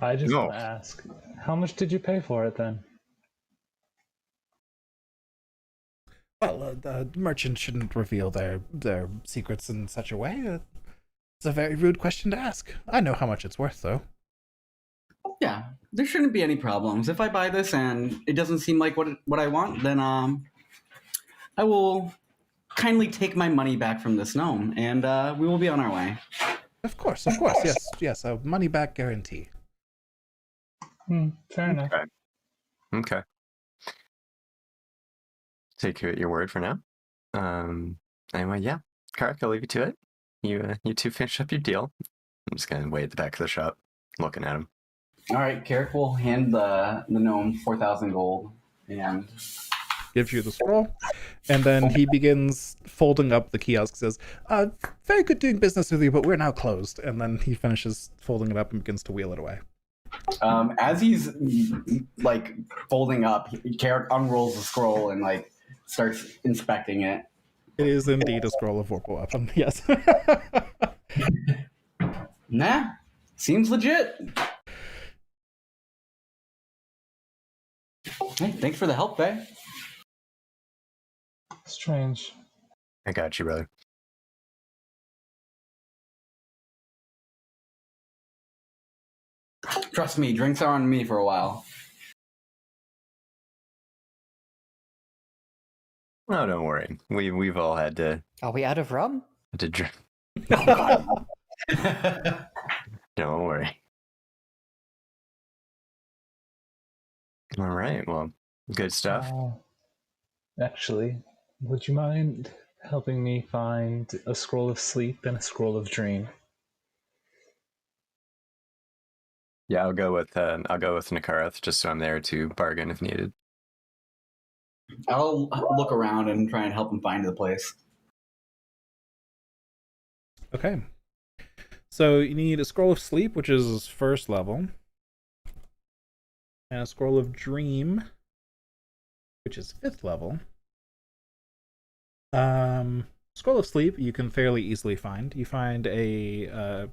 I just want to ask, how much did you pay for it then? Well, the merchant shouldn't reveal their secrets in such a way. It's a very rude question to ask. I know how much it's worth, though. Yeah, there shouldn't be any problems. If I buy this and it doesn't seem like what I want, then I will kindly take my money back from this gnome, and we will be on our way. Of course, yes, a money back guarantee. Fair enough. Okay. Take your word for now. Anyway, yeah, Karak, I'll leave you to it. You two finish up your deal. I'm just gonna wait at the back of the shop, looking at him. All right, Carrick will hand the gnome 4,000 gold and gives you the scroll, and then he begins folding up the kiosk. Says, "Very good doing business with you, but we're now closed." And then he finishes folding it up and begins to wheel it away. As he's like folding up, Carrick unrolls the scroll and like starts inspecting it. It is indeed a scroll of vorpal weapon. Yes. Nah, seems legit. Hey, thanks for the help, Faye. Strange. I got you, brother. Trust me, drinks are on me for a while. No, don't worry. We've all had to. Are we out of rum? To drink. Oh, God. Don't worry. All right. Well, good stuff. Actually, would you mind helping me find a scroll of sleep and a scroll of dream? Yeah, I'll go with Nakarath, just so I'm there to bargain if needed. I'll look around and try and help him find the place. Okay. So you need a scroll of sleep, which is first level, and a scroll of dream, which is 5th level. Scroll of sleep you can fairly easily find. You find a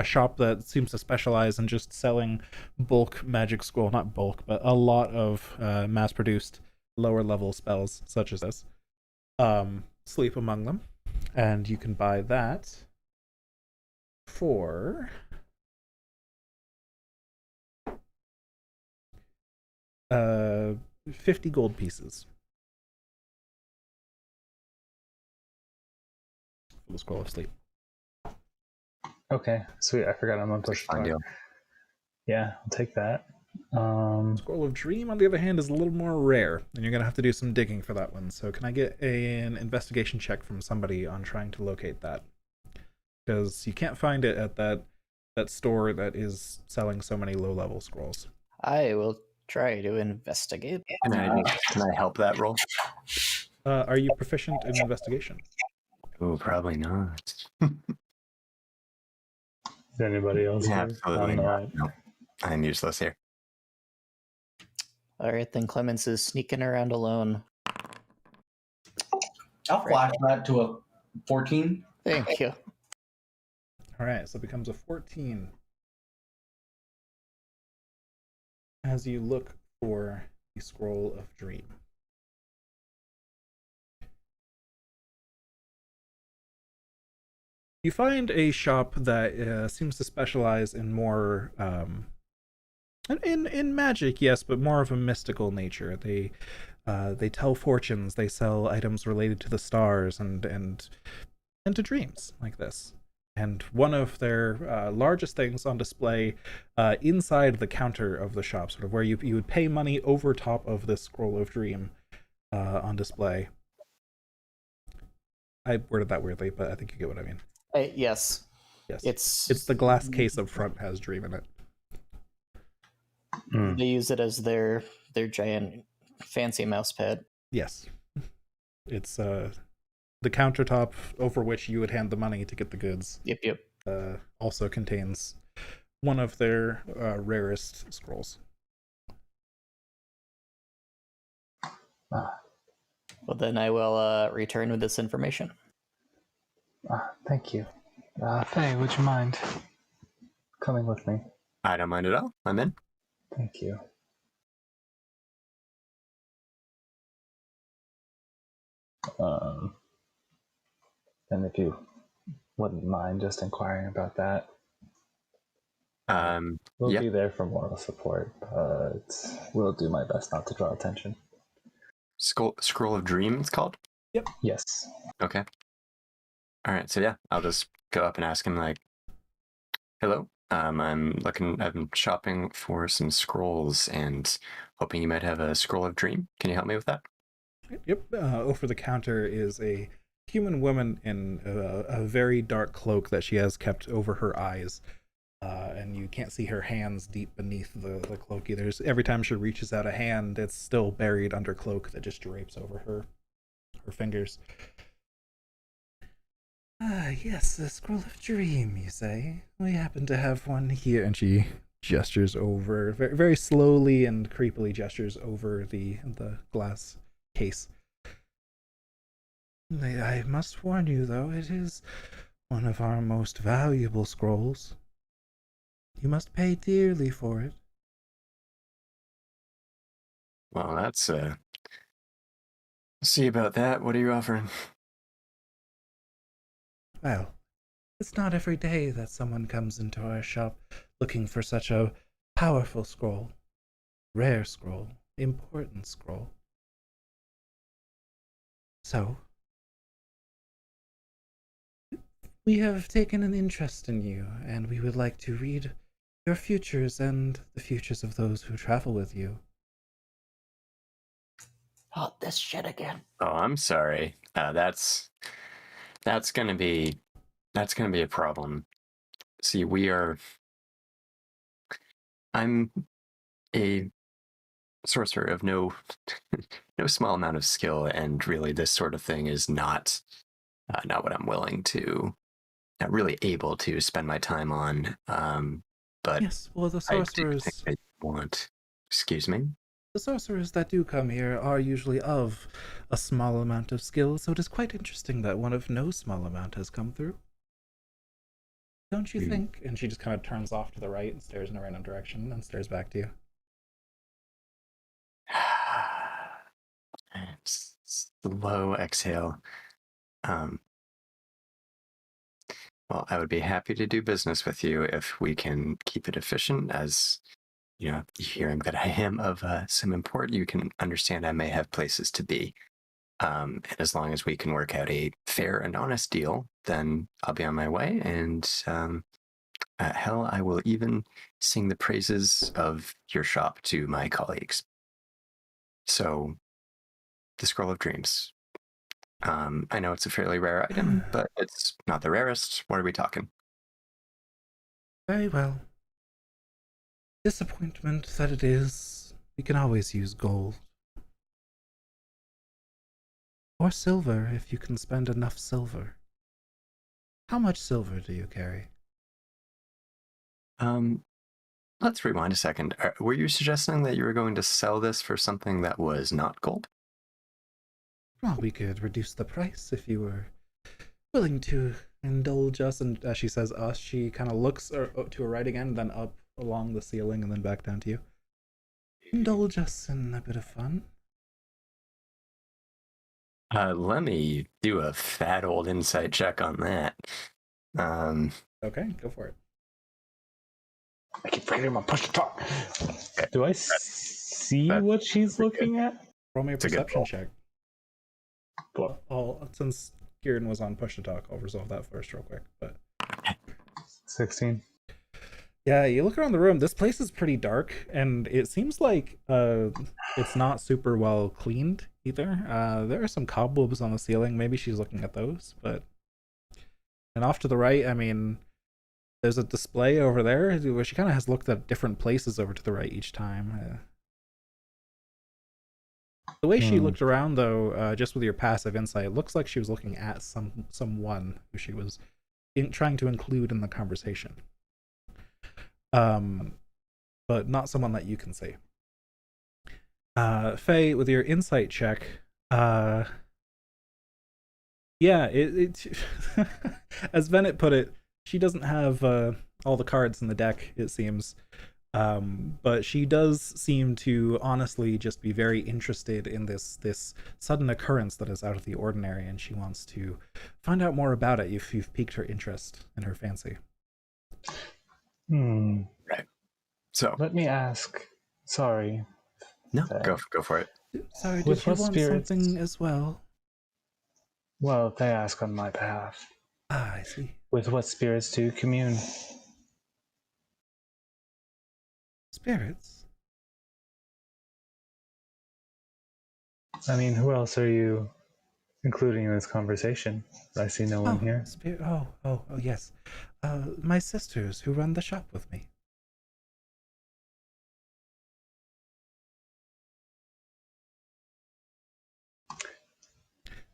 shop that seems to specialize in just selling bulk magic scroll, not bulk, but a lot of mass-produced lower level spells such as this. Sleep among them, and you can buy that for 50 gold pieces for the scroll of sleep. Okay, sweet. I forgot I'm on push Fun talk. deal. Yeah, I'll take that. Scroll of Dream, on the other hand, is a little more rare, and you're gonna have to do some digging for that one. So can I get an investigation check from somebody on trying to locate that? Because you can't find it at that store that is selling so many low-level scrolls. I will try to investigate. Can I help that roll? Are you proficient in investigation? Oh, probably not. Is anybody else here? Absolutely I'm not. No, I'm useless here. All right, then Clemens is sneaking around alone. I'll flash that to a 14. Thank you. All right, so it becomes a 14 as you look for the Scroll of Dream. You find a shop that seems to specialize in more in magic, yes, but more of a mystical nature. They tell fortunes. They sell items related to the stars and to dreams like this. And one of their largest things on display inside the counter of the shop, sort of where you would pay money over top of this Scroll of Dream on display. I worded that weirdly, but I think you get what I mean. Yes. Yes. It's the glass case up front has Dream in it. They use it as their giant fancy mouse pad. Yes. It's the countertop over which you would hand the money to get the goods. Yep. Also contains one of their rarest scrolls. Well, then I will return with this information. Thank you. Faye, would you mind coming with me? I don't mind at all. I'm in. Thank you. And if you wouldn't mind just inquiring about that, we'll yeah. be there for moral support, but we'll do my best not to draw attention. Scroll of Dream, it's called? Yep. Yes. Okay. All right, so yeah, I'll just go up and ask him, like, hello, I'm shopping for some scrolls and hoping you might have a Scroll of Dream. Can you help me with that? Yep. Over the counter is a human woman in a very dark cloak that she has kept over her eyes. And you can't see her hands deep beneath the cloak either. Every time she reaches out a hand, it's still buried under cloak that just drapes over her fingers. Yes, the Scroll of Dream, you say? We happen to have one here. And she gestures over, very, very slowly and creepily gestures over the glass case. I must warn you, though, it is one of our most valuable scrolls. You must pay dearly for it. Well, that's, see about that. What are you offering? Well, it's not every day that someone comes into our shop looking for such a powerful scroll. Rare scroll. Important scroll. So, we have taken an interest in you, and we would like to read your futures and the futures of those who travel with you. Oh, this shit again. Oh, I'm sorry. That's gonna be a problem. See, I'm a sorcerer of no small amount of skill, and really this sort of thing is not what I'm not really able to spend my time on. But Yes, well, the I do sorcerers... think I want... Excuse me? The sorcerers that do come here are usually of a small amount of skill, so it is quite interesting that one of no small amount has come through. Don't you think? And she just kind of turns off to the right and stares in a random direction and stares back to you. Slow exhale. Well, I would be happy to do business with you if we can keep it efficient, as hearing that I am of some import, you can understand I may have places to be. And as long as we can work out a fair and honest deal, then I'll be on my way. And hell, I will even sing the praises of your shop to my colleagues. So, the Scroll of Dreams. I know it's a fairly rare item, but it's not the rarest. What are we talking? Very well. Disappointment that it is, we can always use gold. Or silver, if you can spend enough silver. How much silver do you carry? Let's rewind a second. Were you suggesting that you were going to sell this for something that was not gold? Well, we could reduce the price if you were willing to indulge us. And as she says us, she kind of looks to her right again, then up along the ceiling, and then back down to you. Indulge us in a bit of fun. Let me do a fat old insight check on that. Okay, go for it. I keep forgetting my push to talk. Do I see what she's looking at? Roll me a It's a good perception roll. check. What? Since Kieran was on push to talk, I'll resolve that first real quick. But 16. yeah, you look around the room. This place is pretty dark, and it seems like it's not super well cleaned either. There are some cobwebs on the ceiling. Maybe she's looking at those, but and off to the right, I mean, there's a display over there where she kind of has looked at different places over to the right each time. The way she looked around, though, just with your passive insight, it looks like she was looking at someone who she was trying to include in the conversation. But not someone that you can see. Faye, with your insight check, yeah, it as Bennett put it, she doesn't have all the cards in the deck, it seems. But she does seem to honestly just be very interested in this sudden occurrence that is out of the ordinary, and she wants to find out more about it if you've piqued her interest and her fancy. Right. So Let me ask. Sorry. no, go for it. Sorry, did With you what want spirits? something as well? Well, they ask on my behalf. Ah, I see. With what spirits do you commune? Spirits? I mean, who else are you including in this conversation? I see no one here. Oh, yes. My sisters who run the shop with me.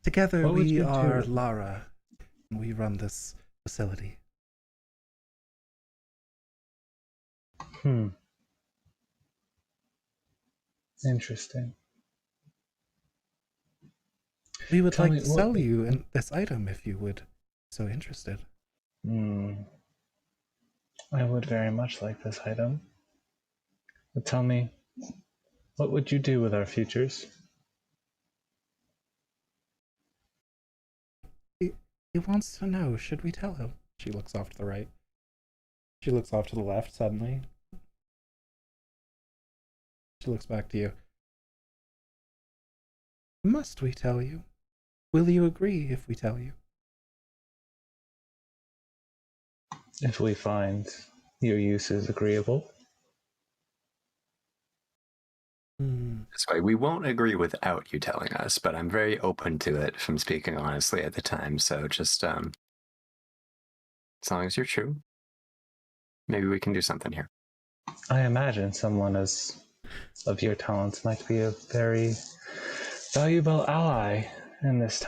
Together What would we you are do? Lara, and we run this facility. Interesting. We would Tell like me, to sell you this item if you would be so interested. I would very much like this item. But tell me, what would you do with our futures? He wants to know, should we tell him? She looks off to the right. She looks off to the left suddenly. She looks back to you. Must we tell you? Will you agree if we tell you? If we find your use is agreeable. That's why we won't agree without you telling us, but I'm very open to it, if I'm speaking honestly at the time. So just as long as you're true, maybe we can do something here. I imagine someone of your talents might be a very valuable ally in this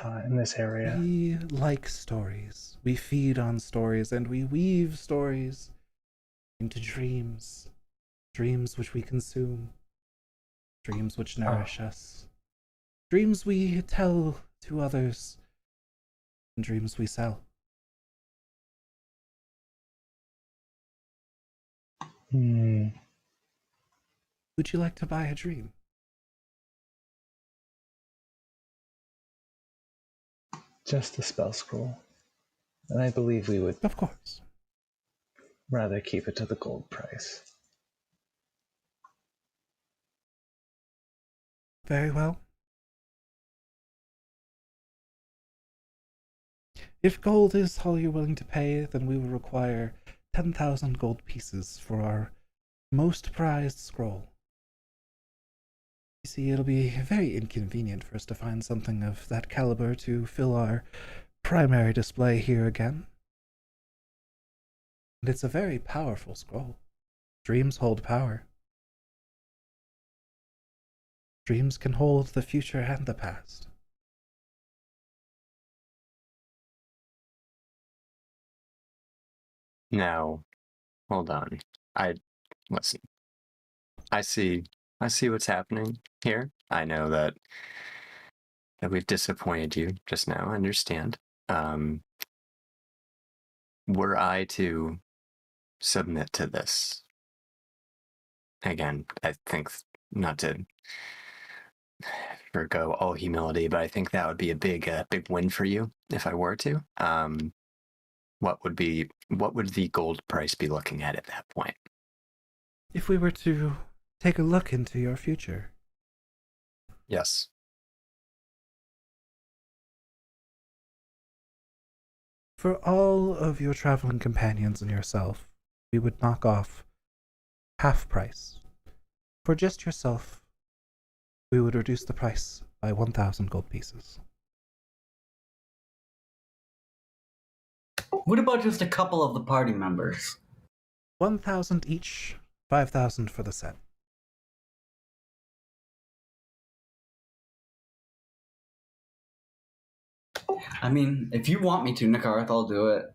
area. We like stories. We feed on stories, and we weave stories into dreams. Dreams which we consume. Dreams which nourish us. Dreams we tell to others. And dreams we sell. Would you like to buy a dream? Just the spell scroll. And I believe we would Of course. rather keep it to the gold price. Very well. If gold is all you're willing to pay, then we will require 10,000 gold pieces for our most prized scroll. You see, it'll be very inconvenient for us to find something of that caliber to fill our primary display here again. And it's a very powerful scroll. Dreams hold power. Dreams can hold the future and the past. Now, hold on. Listen. I see what's happening here. I know that we've disappointed you just now. I understand. Were I to submit to this, again, I think, not to forgo all humility, but I think that would be a big win for you if I were to. What would the gold price be looking at that point? If we were to take a look into your future, Yes. for all of your traveling companions and yourself, we would knock off half price. For just yourself, we would reduce the price by 1,000 gold pieces. What about just a couple of the party members? 1,000 each, 5,000 for the set. I mean, if you want me to, Nikarth, I'll do it.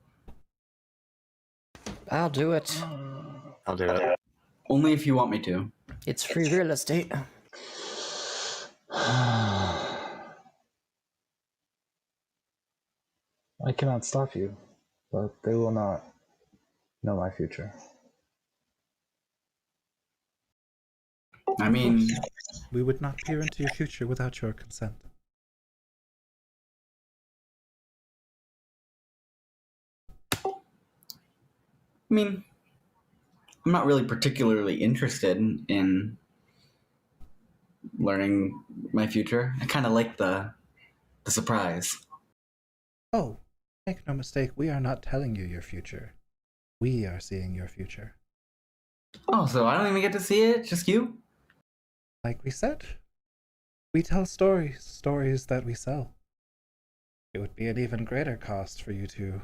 I'll do it. I'll do it. Only if you want me to. It's free real estate. I cannot stop you, but they will not know my future. I mean, We would not peer into your future without your consent. I'm not really particularly interested in learning my future. I kind of like the surprise. Oh, make no mistake, we are not telling you your future. We are seeing your future. Oh, so I don't even get to see it? Just you? Like we said, we tell stories that we sell. It would be an even greater cost for you to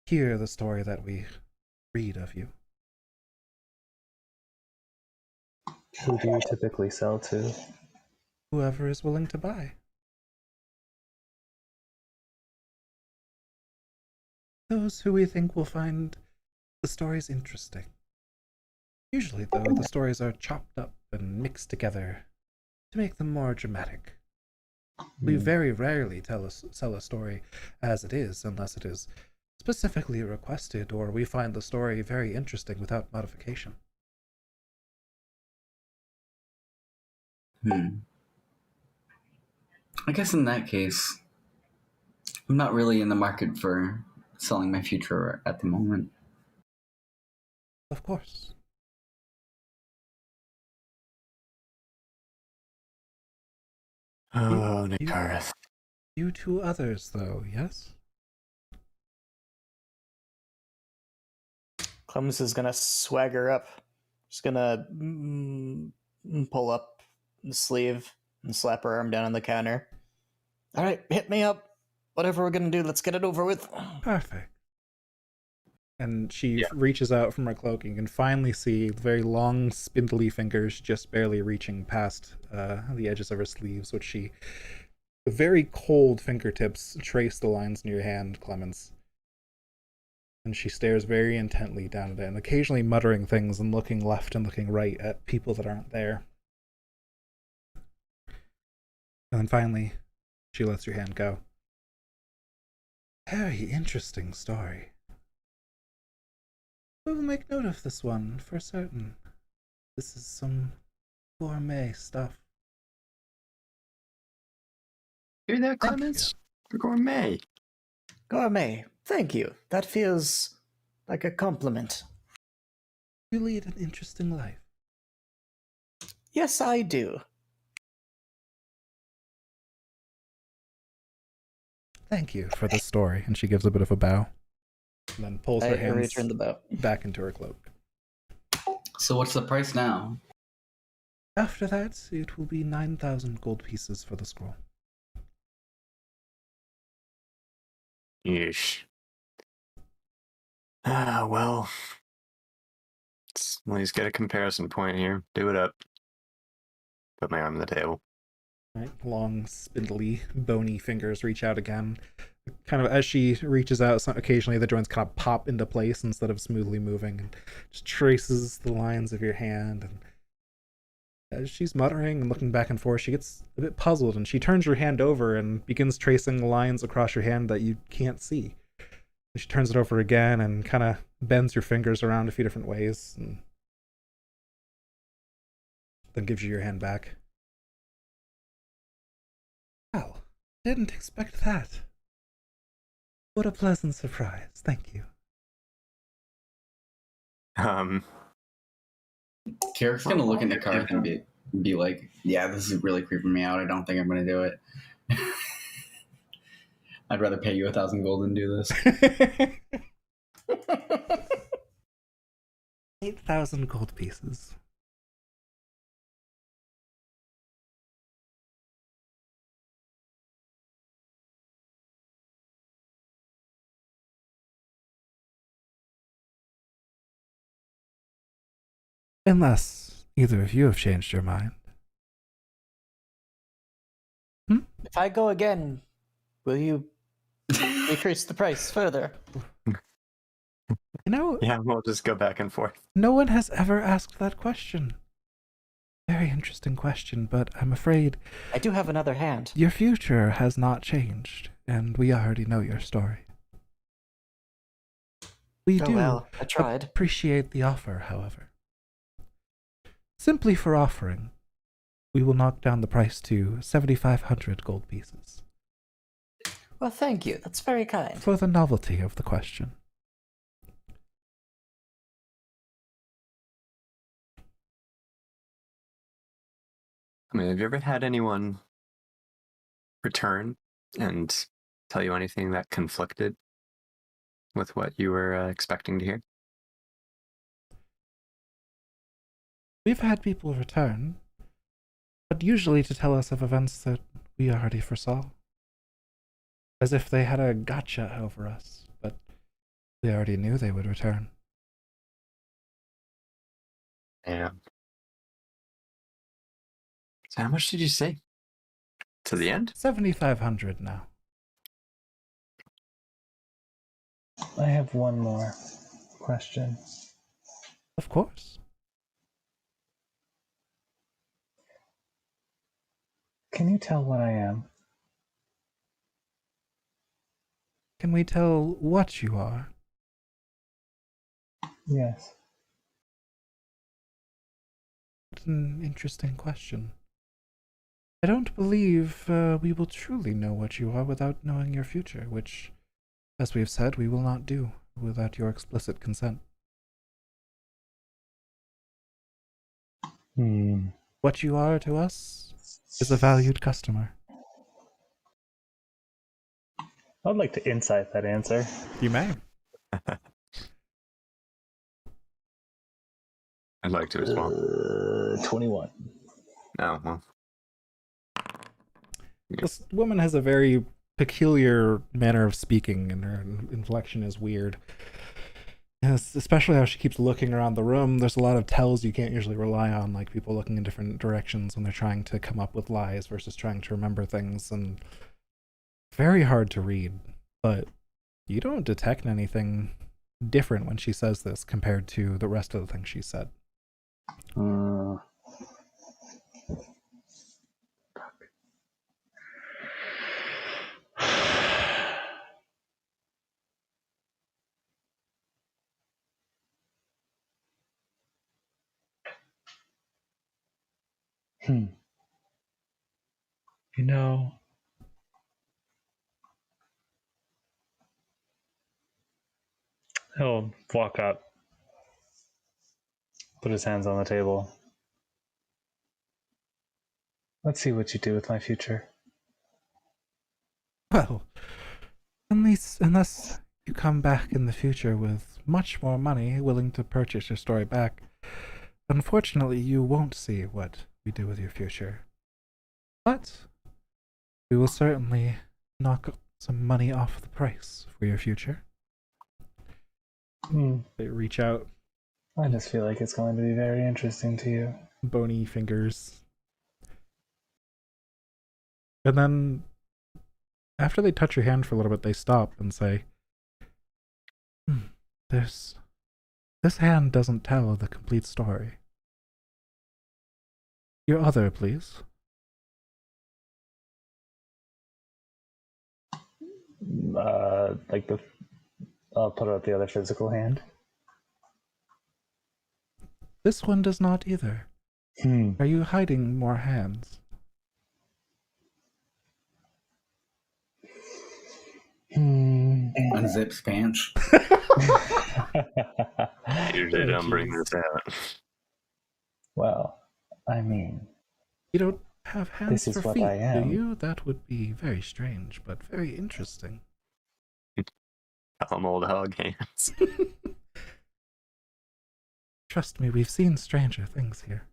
hear the story that we read of you. Who do you typically sell to? Whoever is willing to buy. Those who we think will find the stories interesting. Usually, though, the stories are chopped up and mixed together to make them more dramatic. We very rarely sell a story as it is, unless it is specifically requested or we find the story very interesting without modification. I guess in that case, I'm not really in the market for selling my future at the moment. Of course. Oh, Nikarth. You two others, though, yes? Clemens is gonna swagger up. Just gonna pull up the sleeve and slap her arm down on the counter. All right, hit me up. Whatever we're gonna do, let's get it over with. Perfect. And she reaches out from her cloaking and finally see very long, spindly fingers just barely reaching past the edges of her sleeves, which she, with very cold fingertips, trace the lines in your hand, Clemens. And she stares very intently down at it, and occasionally muttering things and looking left and looking right at people that aren't there. And then finally, she lets your hand go. Very interesting story. We will make note of this one for certain. This is some gourmet stuff. Hear that, Thank Clemens? We're gourmet. Gourmet, thank you. That feels like a compliment. You lead an interesting life. Yes, I do. Thank you for the story. And she gives a bit of a bow. And then pulls her I hands return the bow. back into her cloak. So what's the price now? After that, it will be 9,000 gold pieces for the scroll. Yeesh. Ah, well. Let's at least get a comparison point here. Do it up. Put my arm on the table. Right? Long, spindly, bony fingers reach out again. Kind of as she reaches out, occasionally the joints kind of pop into place instead of smoothly moving, and just traces the lines of your hand. And as she's muttering and looking back and forth, she gets a bit puzzled, and she turns your hand over and begins tracing lines across your hand that you can't see. And she turns it over again and kind of bends your fingers around a few different ways, and then gives you your hand back. Well, didn't expect that. What a pleasant surprise. Thank you. Carrick's gonna look into Karth and be like, yeah, this is really creeping me out. I don't think I'm gonna do it. I'd rather pay you 1,000 gold than do this. 8,000 gold pieces. Unless either of you have changed your mind. If I go again, will you decrease the price further? You know, Yeah, we'll just go back and forth. no one has ever asked that question. Very interesting question, but I'm afraid I do have another hand. your future has not changed, and we already know your story. We Oh do well, I tried. appreciate the offer, however. Simply for offering, we will knock down the price to 7,500 gold pieces. Well, thank you. That's very kind. For the novelty of the question. I mean, have you ever had anyone return and tell you anything that conflicted with what you were expecting to hear? We've had people return, but usually to tell us of events that we already foresaw. As if they had a gotcha over us, but we already knew they would return. Yeah. So how much did you say? To the end? 7,500 now. I have one more question. Of course. Can you tell what I am? Can we tell what you are? Yes. What an interesting question. I don't believe we will truly know what you are without knowing your future, which, as we've said, we will not do without your explicit consent. What you are to us is a valued customer. I'd like to insight that answer. You may. I'd like to as well. 21. Oh, well. This woman has a very peculiar manner of speaking, and her inflection is weird. Yes, especially how she keeps looking around the room. There's a lot of tells you can't usually rely on, like people looking in different directions when they're trying to come up with lies versus trying to remember things, and very hard to read. But you don't detect anything different when she says this compared to the rest of the things she said. You know, he'll walk up, put his hands on the table. Let's see what you do with my future. Well, Unless you come back in the future with much more money, willing to purchase your story back, unfortunately, you won't see what we do with your future. But we will certainly knock some money off the price for your future. They reach out. I just feel like it's going to be very interesting to you. Bony fingers. And then, after they touch your hand for a little bit, they stop and say, This hand doesn't tell the complete story. Your other, please. I'll put out the other physical hand. This one does not either. Are you hiding more hands? Unzips pants. Usually don't bring this out. Well, I mean, You don't have hands this is for what feet, I am. do you? That would be very strange, but very interesting. Old hog hands. Trust me, we've seen stranger things here.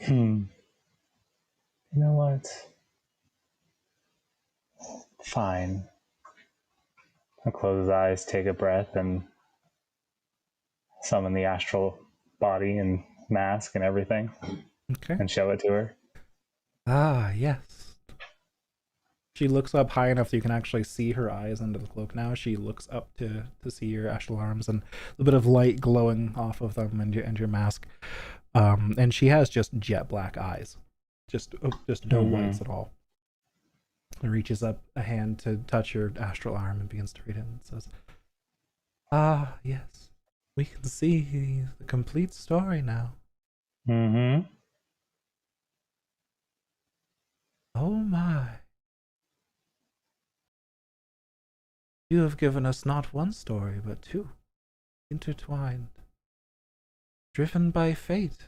You know what? Fine. I'll close his eyes, take a breath, and summon the astral body and mask and everything, Okay. and show it to her. Ah, yes. She looks up high enough that you can actually see her eyes under the cloak now. She looks up to see your astral arms and a bit of light glowing off of them and your mask. And she has just jet black eyes. Just no whites at all. And reaches up a hand to touch your astral arm and begins to read it and says, Ah, yes. We can see the complete story now. Oh my. You have given us not one story, but two, intertwined, driven by fate.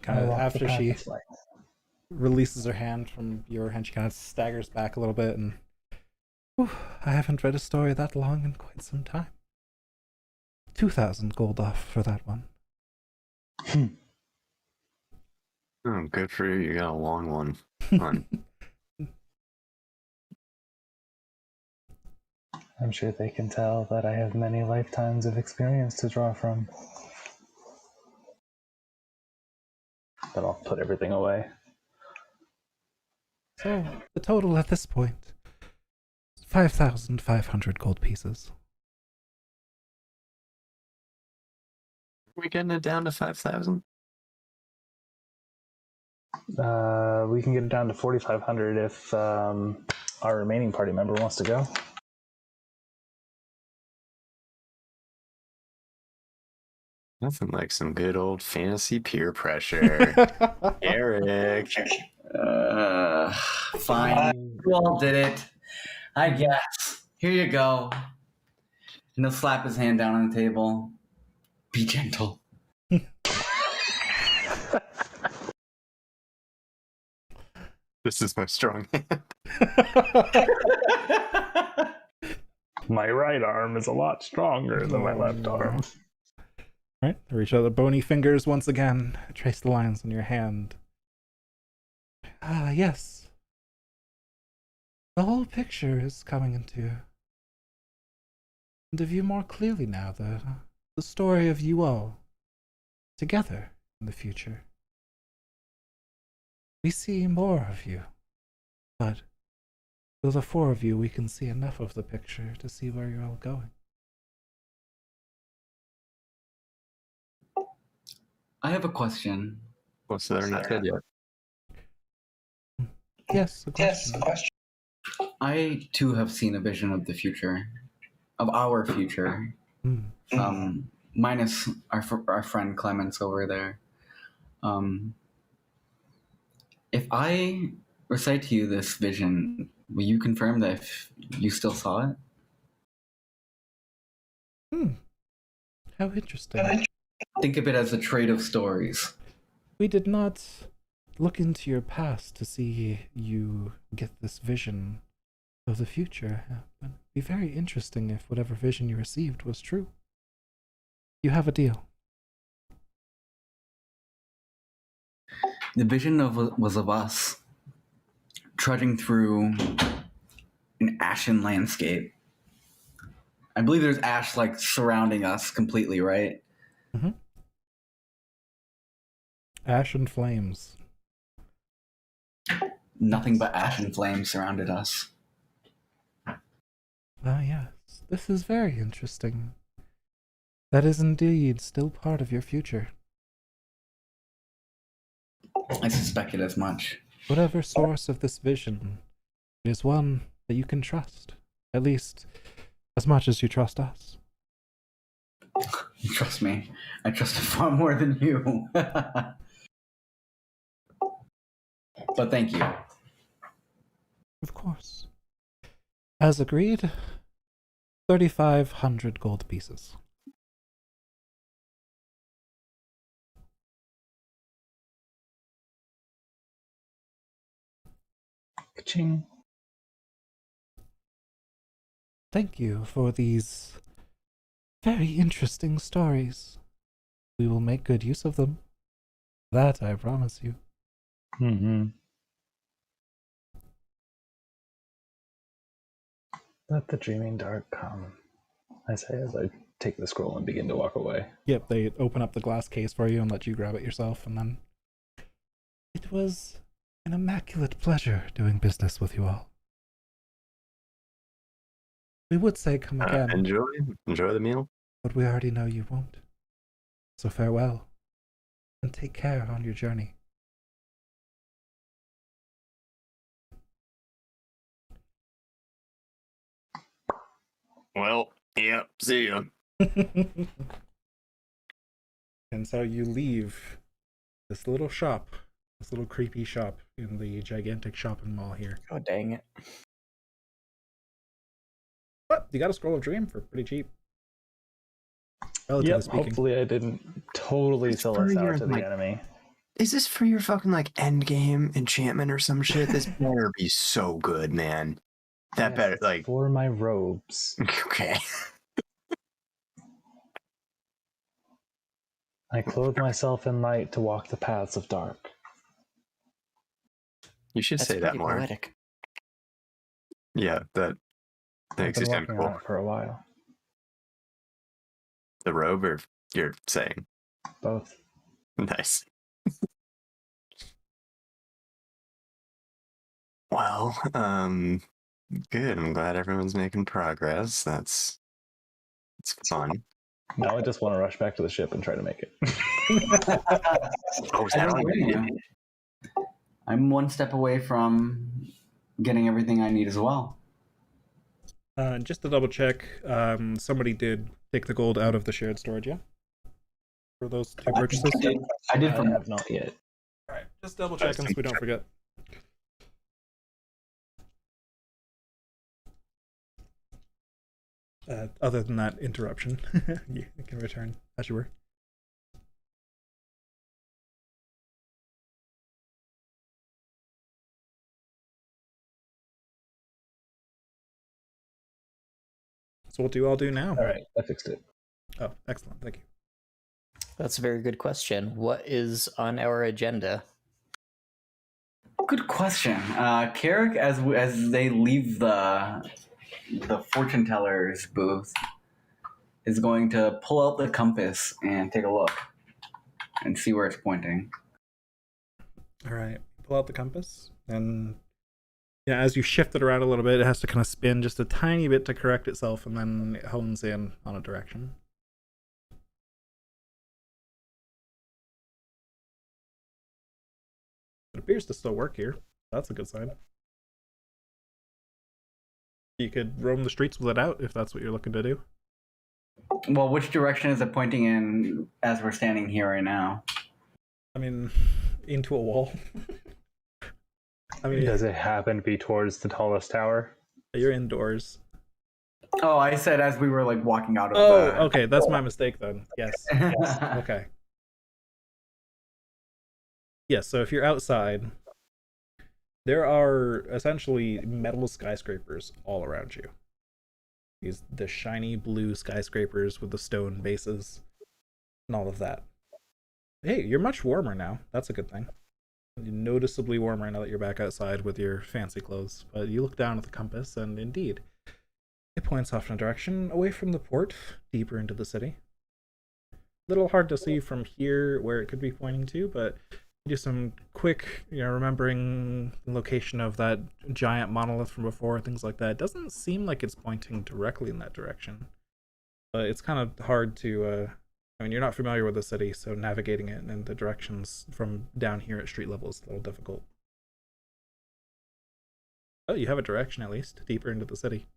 Kind of after she releases her hand from your hand, she kind of staggers back a little bit and, I haven't read a story that long in quite some time. 2,000 gold off for that one. Oh, good for you. You got a long one. I'm sure they can tell that I have many lifetimes of experience to draw from. But I'll put everything away. So, the total at this point, 5,500 gold pieces. Are we getting it down to 5,000? We can get it down to 4,500 if our remaining party member wants to go. Nothing like some good old fantasy peer pressure. Eric. Fine. You all did it. I guess. Here you go. And he'll slap his hand down on the table. Be gentle. This is my strong hand. My right arm is a lot stronger than my left arm. Right, reach out the bony fingers once again. Trace the lines on your hand. Ah, yes. The whole picture is coming into view more clearly now. The story of you all together in the future. We see more of you, but though the four of you, we can see enough of the picture to see where you're all going. I have a question. What's there not said yet? Yes, a question. I too have seen a vision of the future, of our future. Minus our friend Clemens over there. If I recite to you this vision, will you confirm that if you still saw it? How interesting. Think of it as a trade of stories. We did not look into your past to see you get this vision of the future. But it'd be very interesting if whatever vision you received was true. You have a deal. The vision was of us trudging through an ashen landscape. I believe there's ash like surrounding us completely, right? Mm-hmm. Ash and flames. Nothing but ash and flames surrounded us. Ah, yes. This is very interesting. That is indeed still part of your future. I suspected as much. Whatever source of this vision, it is one that you can trust. At least, as much as you trust us. You trust me. I trust it far more than you. But thank you. Of course. As agreed, 3,500 gold pieces. Ka-ching. Thank you for these very interesting stories. We will make good use of them. That I promise you. Mm-hmm. Let the dreaming dark come, I say as I take the scroll and begin to walk away. Yep, they open up the glass case for you and let you grab it yourself, and then... It was an immaculate pleasure doing business with you all. We would say come again, Enjoy the meal. but we already know you won't. So farewell, and take care on your journey. Well, yeah, see ya. And so you leave this little shop, this little creepy shop in the gigantic shopping mall here. Oh, dang it. But you got a scroll of dream for pretty cheap. Relatively speaking. Hopefully I didn't totally It's sell for us your, out to the like- enemy. Is this for your fucking like end game enchantment or some shit? This better be so good, man. That Yes, better it's like for my robes. okay. I clothe myself in light to walk the paths of dark. You should That's say that pretty more. poetic. Yeah, that I've makes been it sound working cool. on it for a while. The robe, or you're saying Both. nice. Well, good. I'm glad everyone's making progress. It's fun. Now I just want to rush back to the ship and try to make it. Oh, is I that don't on? blame you. I'm one step away from getting everything I need as well. Just to double check, somebody did take the gold out of the shared storage, yeah? For those two purchases? I did I from have not yet. Alright, just double checking so we don't forget. Other than that interruption, you can return as you were. So what do you all do now? All right, I fixed it. Oh, excellent. Thank you. That's a very good question. What is on our agenda? Good question. Carrick, as they leave the fortune teller's booth, is going to pull out the compass and take a look and see where it's pointing. Alright, pull out the compass, and yeah, as you shift it around a little bit, it has to kind of spin just a tiny bit to correct itself, and then it hones in on a direction. It appears to still work here. That's a good sign. You could roam the streets with it out if that's what you're looking to do. Well, which direction is it pointing in as we're standing here right now? I mean, into a wall. I mean, Does it happen to be towards the tallest tower? you're indoors. Oh, I said as we were like walking out of Oh, the... okay, that's my mistake then. Yes. Okay. Yes, so if you're outside, there are essentially metal skyscrapers all around you. The shiny blue skyscrapers with the stone bases and all of that. Hey, you're much warmer now. That's a good thing. You're noticeably warmer now that you're back outside with your fancy clothes. But you look down at the compass, and indeed, it points off in a direction away from the port, deeper into the city. A little hard to see from here where it could be pointing to, but do some quick, remembering the location of that giant monolith from before, things like that. It doesn't seem like it's pointing directly in that direction, but it's kind of hard to. I mean, you're not familiar with the city, so navigating it and the directions from down here at street level is a little difficult. Oh, you have a direction at least, deeper into the city.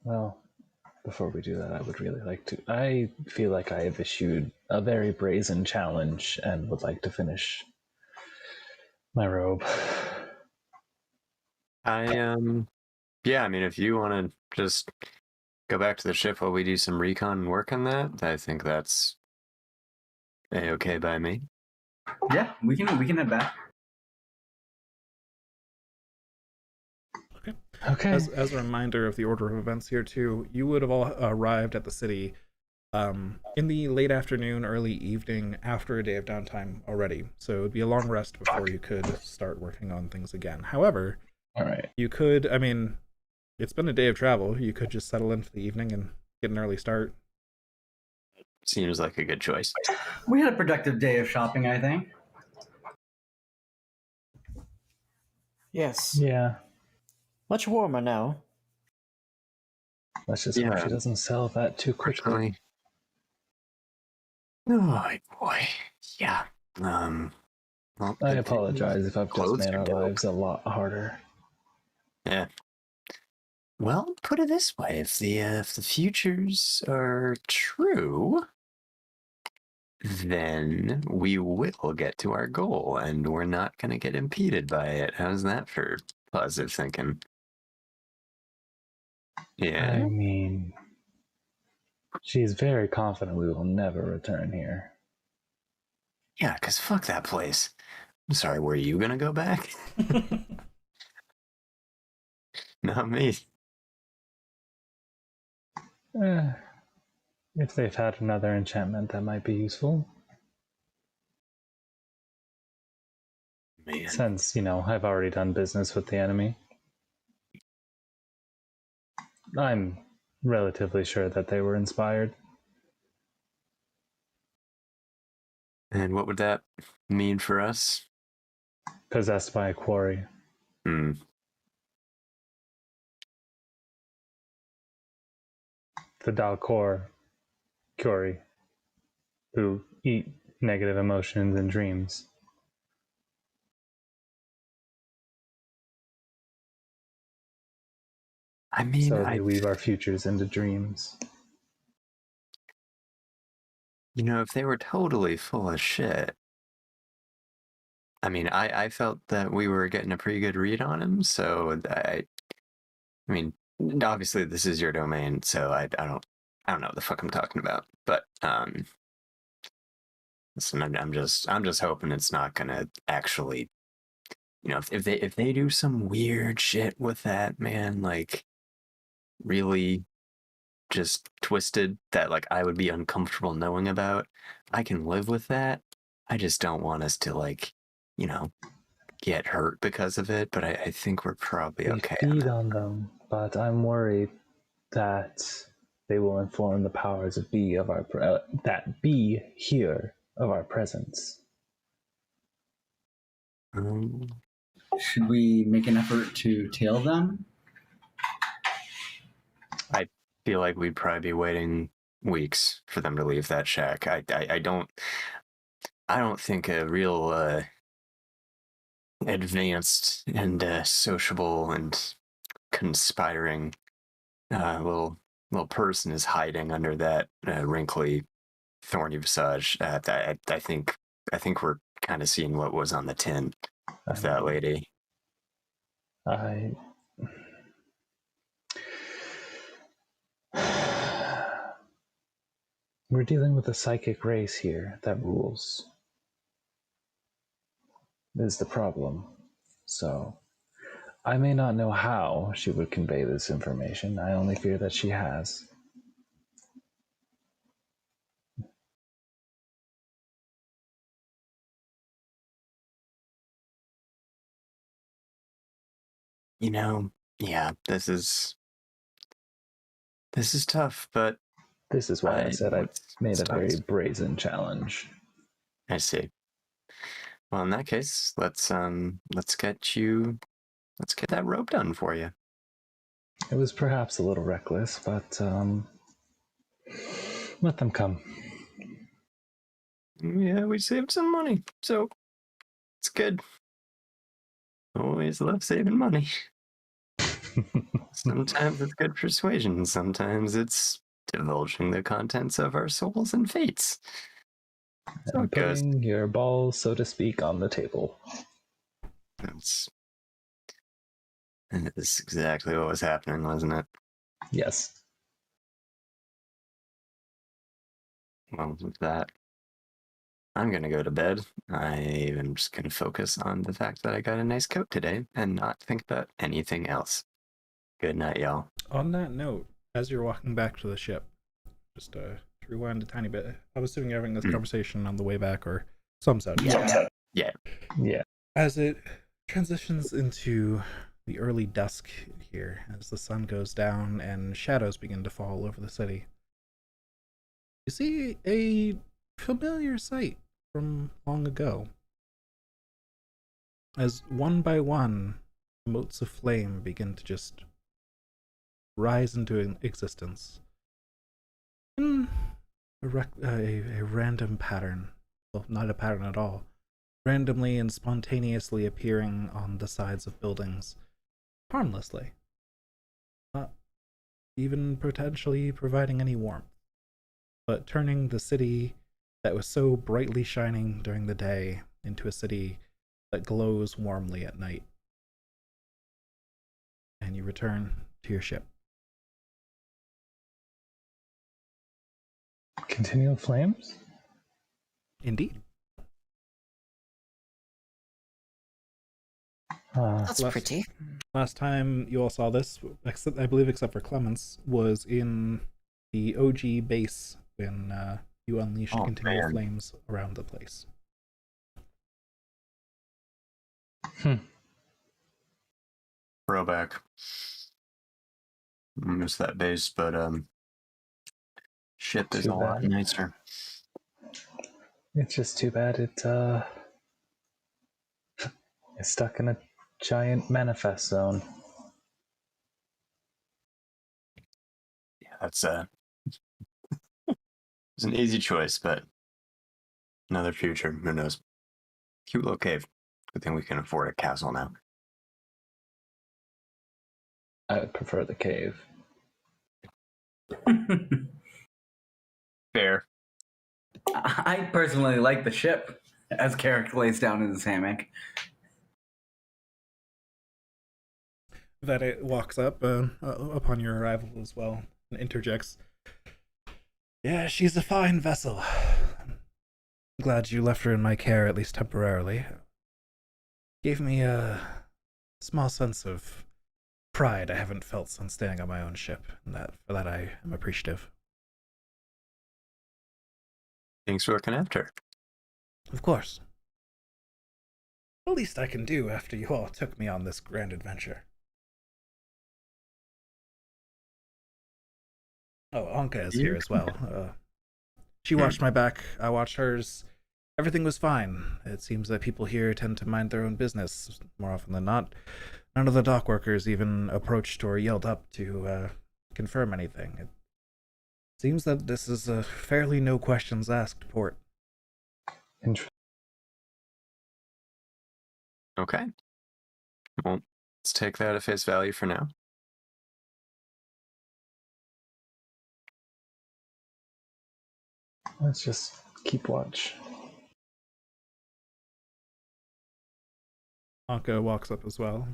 Well, before we do that, I would really like to. I feel like I have issued a very brazen challenge and would like to finish my robe. Yeah, I mean, if you want to just go back to the ship while we do some recon and work on that, I think that's A-okay by me. Yeah, we can head back. Okay. As a reminder of the order of events here too, you would have all arrived at the city in the late afternoon, early evening, after a day of downtime already. So it would be a long rest before you could start working on things again. However, All right. you could, I mean, it's been a day of travel. You could just settle in for the evening and get an early start. Seems like a good choice. We had a productive day of shopping, I think. Yes. Yeah. Much warmer now. Let's just hope she doesn't sell that too quickly. Oh boy. Yeah. Well, I apologize if I've just clothes made are our dope. lives a lot harder. Yeah. Well, put it this way: if the futures are true, then we will get to our goal, and we're not going to get impeded by it. How's that for positive thinking? Yeah. I mean, she's very confident we will never return here. Yeah, because fuck that place. I'm sorry, were you going to go back? Not me. If they've had another enchantment, that might be useful. Man. Since, I've already done business with the enemy. I'm relatively sure that they were inspired. And what would that mean for us? Possessed by a quarry. Hmm. The Dalcor Curie, who eat negative emotions and dreams. I mean, So they weave our futures into dreams. If they were totally full of shit, I mean, I felt that we were getting a pretty good read on him, so I mean, obviously this is your domain, so I don't know what the fuck I'm talking about. But listen, I'm just hoping it's not gonna actually, if they do some weird shit with that, man, like really just twisted that like I would be uncomfortable knowing about, I can live with that. I just don't want us to get hurt because of it, but I think we're probably okay. We feed on them, but I'm worried that they will inform the powers of be of our that be here of our presence. Should we make an effort to tail them? I feel like we'd probably be waiting weeks for them to leave that shack. I don't think a real advanced and sociable and conspiring little person is hiding under that wrinkly, thorny visage. I think we're kind of seen what was on the tin of that Um, lady. I. We're dealing with a psychic race here that rules. Is the problem. So, I may not know how she would convey this information. I only fear that she has. You know, yeah, this is tough, but This is why I said I made what's a very tough? brazen challenge. I see. Well, in that case, let's get that rope done for you. It was perhaps a little reckless, but let them come. Yeah, we saved some money, so it's good. Always love saving money. Sometimes it's good persuasion, sometimes it's divulging the contents of our souls and fates. So And it goes. putting your balls, so to speak, on the table. That's exactly what was happening, wasn't it? Yes. Well, with that, I'm gonna go to bed. I am just gonna focus on the fact that I got a nice coat today and not think about anything else. Good night, y'all. On that note, as you're walking back to the ship, just to rewind a tiny bit, I'm assuming you're having this conversation on the way back or some such. Yeah. Yeah. As it transitions into the early dusk here, as the sun goes down and shadows begin to fall over the city, you see a familiar sight from long ago. As one by one, motes of flame begin to just rise into existence in a random pattern. Well, not a pattern at all. Randomly and spontaneously appearing on the sides of buildings, harmlessly. Not even potentially providing any warmth, but turning the city that was so brightly shining during the day into a city that glows warmly at night. And you return to your ship. Continual flames? Indeed. That's Last- pretty. Last time you all saw this, except I believe except for Clemens, was in the OG base when you unleashed continual man. flames around the place. Throwback. I miss that base, but ship is Too a lot bad. nicer. It's just too bad it's stuck in a giant manifest zone. Yeah, that's it's an easy choice, but another future, who knows? Cute little cave. Good thing we can afford a castle now. I would prefer the cave. Fair. I personally like the ship as Carrick lays down in his hammock. That it walks up upon your arrival as well and interjects. Yeah, she's a fine vessel. I'm glad you left her in my care, at least temporarily. Gave me a small sense of pride I haven't felt since staying on my own ship, and for that I am appreciative. Thanks for looking after her. Of course. The least I can do after you all took me on this grand adventure. Oh, Anka is here as well. She watched my back, I watched hers. Everything was fine. It seems that people here tend to mind their own business more often than not. None of the dock workers even approached or yelled up to confirm anything. It seems that this is a fairly no questions asked port. Okay. Well, let's take that at face value for now. Let's just keep watch. Anka walks up as well.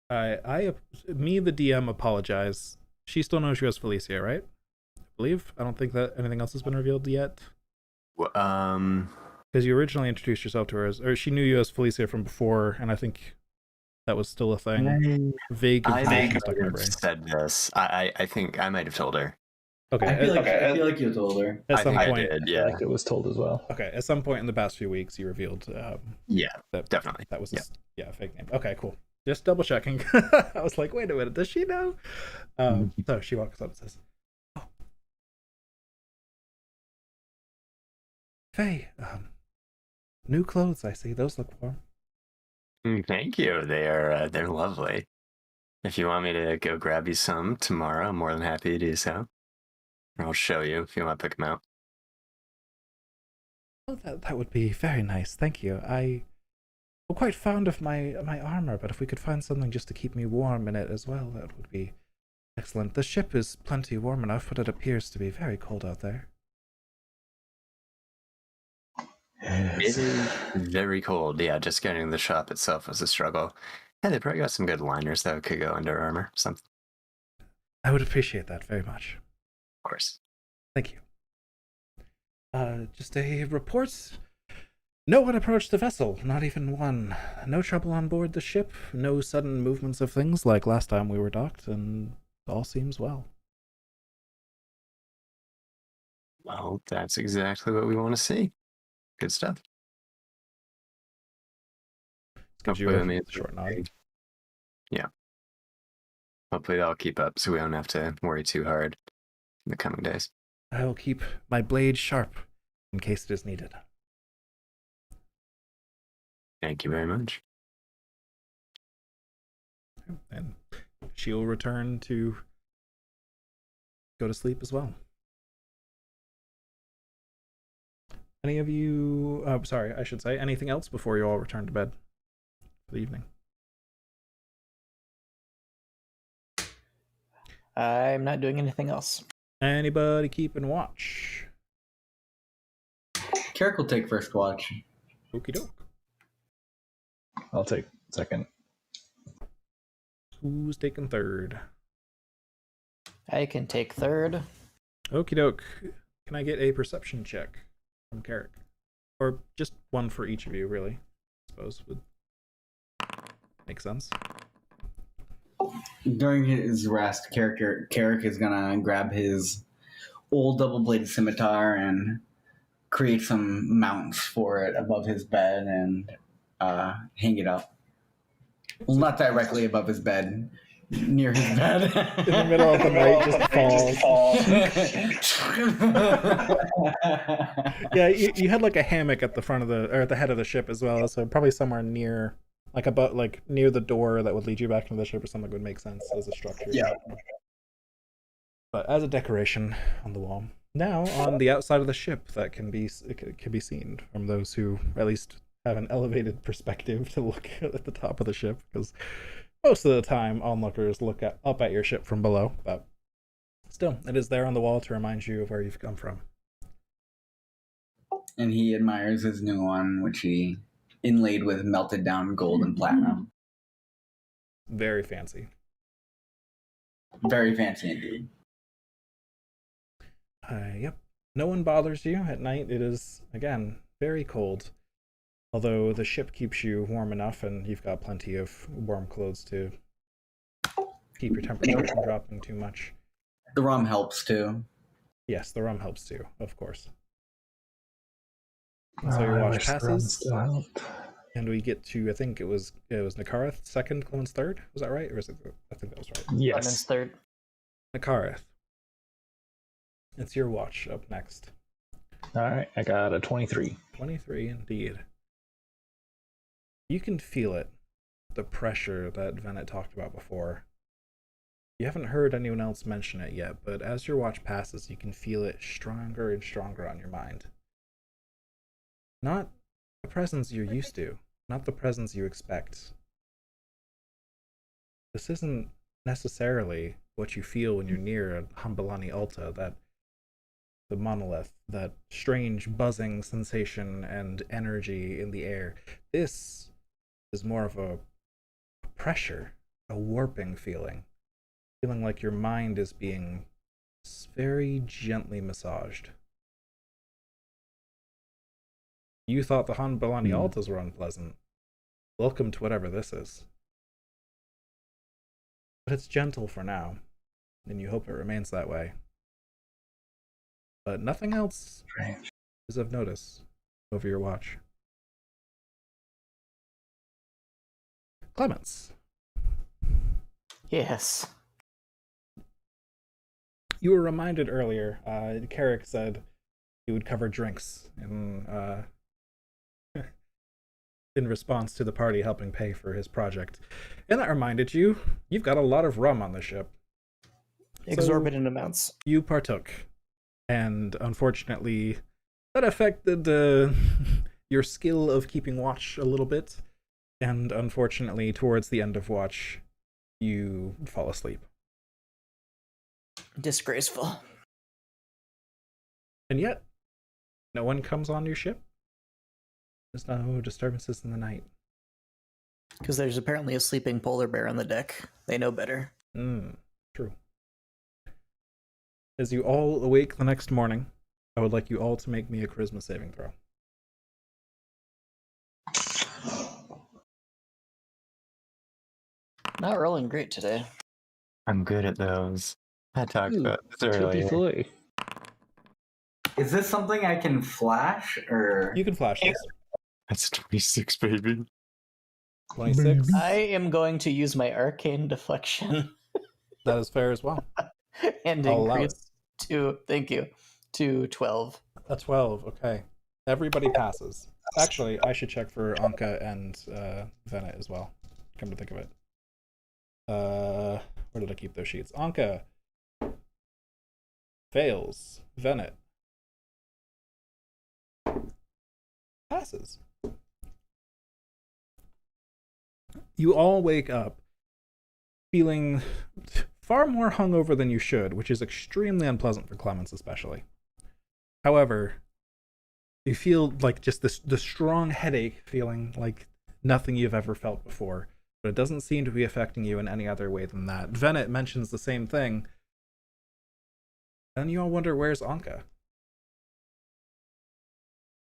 Me, the DM, apologize. She still knows you as Felicia, right? I believe. I don't think that anything else has been revealed yet. Because you originally introduced yourself to her as, or she knew you as Felicia from before, and I think that was still a thing. Vague information stuck in my brain. Said this. I think I might have told her. Okay. I feel like you told her. At some point, I did, yeah. Like it was told as well. Okay, at some point in the past few weeks, you revealed. Yeah, that, definitely. That was Yeah. a fake name. Okay, cool. Just double checking. I was like, wait a minute, does she know? So she walks up and says, "Oh, Faye, new clothes. I see. Those look warm." Thank you. They're lovely. If you want me to go grab you some tomorrow, I'm more than happy to do so. Or I'll show you if you want to pick them out. Oh, that would be very nice. Thank you. I'm quite fond of my armor, but if we could find something just to keep me warm in it as well, that would be excellent. The ship is plenty warm enough, but it appears to be very cold out there. It is very cold. Yeah, just getting to the shop itself was a struggle. Yeah, they probably got some good liners that could go under armor. Something. I would appreciate that very much. Of course. Thank you. Just a report. No one approached the vessel, not even one. No trouble on board the ship, no sudden movements of things like last time we were docked, and all seems well. Well, that's exactly what we want to see. Good stuff. Gives you a short nod. Yeah. Hopefully that'll keep up so we don't have to worry too hard in the coming days. I will keep my blade sharp in case it is needed. Thank you very much. And she'll return to go to sleep as well. Any of you, sorry, I should say, anything else before you all return to bed for the evening? I'm not doing anything else. Anybody keeping watch? Carrick will take first watch. Okie doke. I'll take second. Who's taking third? I can take third. Okie doke. Can I get a perception check from Carrick? Or just one for each of you, really. I suppose would make sense. During his rest, Carrick is gonna grab his old double-bladed scimitar and create some mounts for it above his bed and hang it up. Well, not directly above his bed, near his bed. In the middle of the night, just falls. Yeah, you had like a hammock at the front of or at the head of the ship as well, so probably somewhere near, like near the door that would lead you back into the ship or something would make sense as a structure. Yeah. But as a decoration on the wall. Now on the outside of the ship that can be seen from those who at least have an elevated perspective to look at the top of the ship, because most of the time onlookers look up at your ship from below, but still, it is there on the wall to remind you of where you've come from. And he admires his new one, which he inlaid with melted down gold and platinum. Very fancy. Very fancy indeed. Yep. No one bothers you at night. It is, again, very cold. Although the ship keeps you warm enough and you've got plenty of warm clothes to keep your temperature from dropping too much. The rum helps too. Yes, the rum helps too, of course. And so your watch passes, and we get to, I think it was Nakarath second, Clement's third. Was that right? Or is it? I think that was right. Yes. Clement's third. Nakarath. It's your watch up next. All right, I got a 23. 23 indeed. You can feel it, the pressure that Venet talked about before. You haven't heard anyone else mention it yet, but as your watch passes, you can feel it stronger and stronger on your mind. Not the presence you're used to, not the presence you expect. This isn't necessarily what you feel when you're near a Hambalani Alta, that the monolith, that strange buzzing sensation and energy in the air. This is more of a pressure, a warping feeling like your mind is being very gently massaged. You thought the Hanbalani Altas were unpleasant. Welcome to whatever this is. But it's gentle for now, and you hope it remains that way. But nothing else is of notice over your watch. Clemens. Yes. You were reminded earlier, Carrick said he would cover drinks in response to the party helping pay for his project. And that reminded you, you've got a lot of rum on the ship. Exorbitant amounts. You partook. And unfortunately, that affected your skill of keeping watch a little bit. And unfortunately, towards the end of watch, you fall asleep. Disgraceful. And yet, no one comes on your ship. There's no disturbances in the night. Because there's apparently a sleeping polar bear on the deck. They know better. True. As you all awake the next morning, I would like you all to make me a charisma saving throw. Not rolling great today. I'm good at those. I talked about this earlier. 23. Is this something I can flash, or You can flash this. That's 26, baby. 26. I am going to use my arcane deflection That is fair as well. and I'll allow increase to 12. A 12, okay. Everybody passes. Actually, I should check for Anka and Venet as well. Come to think of it. Where did I keep those sheets? Anka fails. Venet passes. You all wake up feeling far more hungover than you should, which is extremely unpleasant for Clemens especially. However, you feel like just the strong headache feeling like nothing you've ever felt before, but it doesn't seem to be affecting you in any other way than that. Venet mentions the same thing, and you all wonder, where's Anka?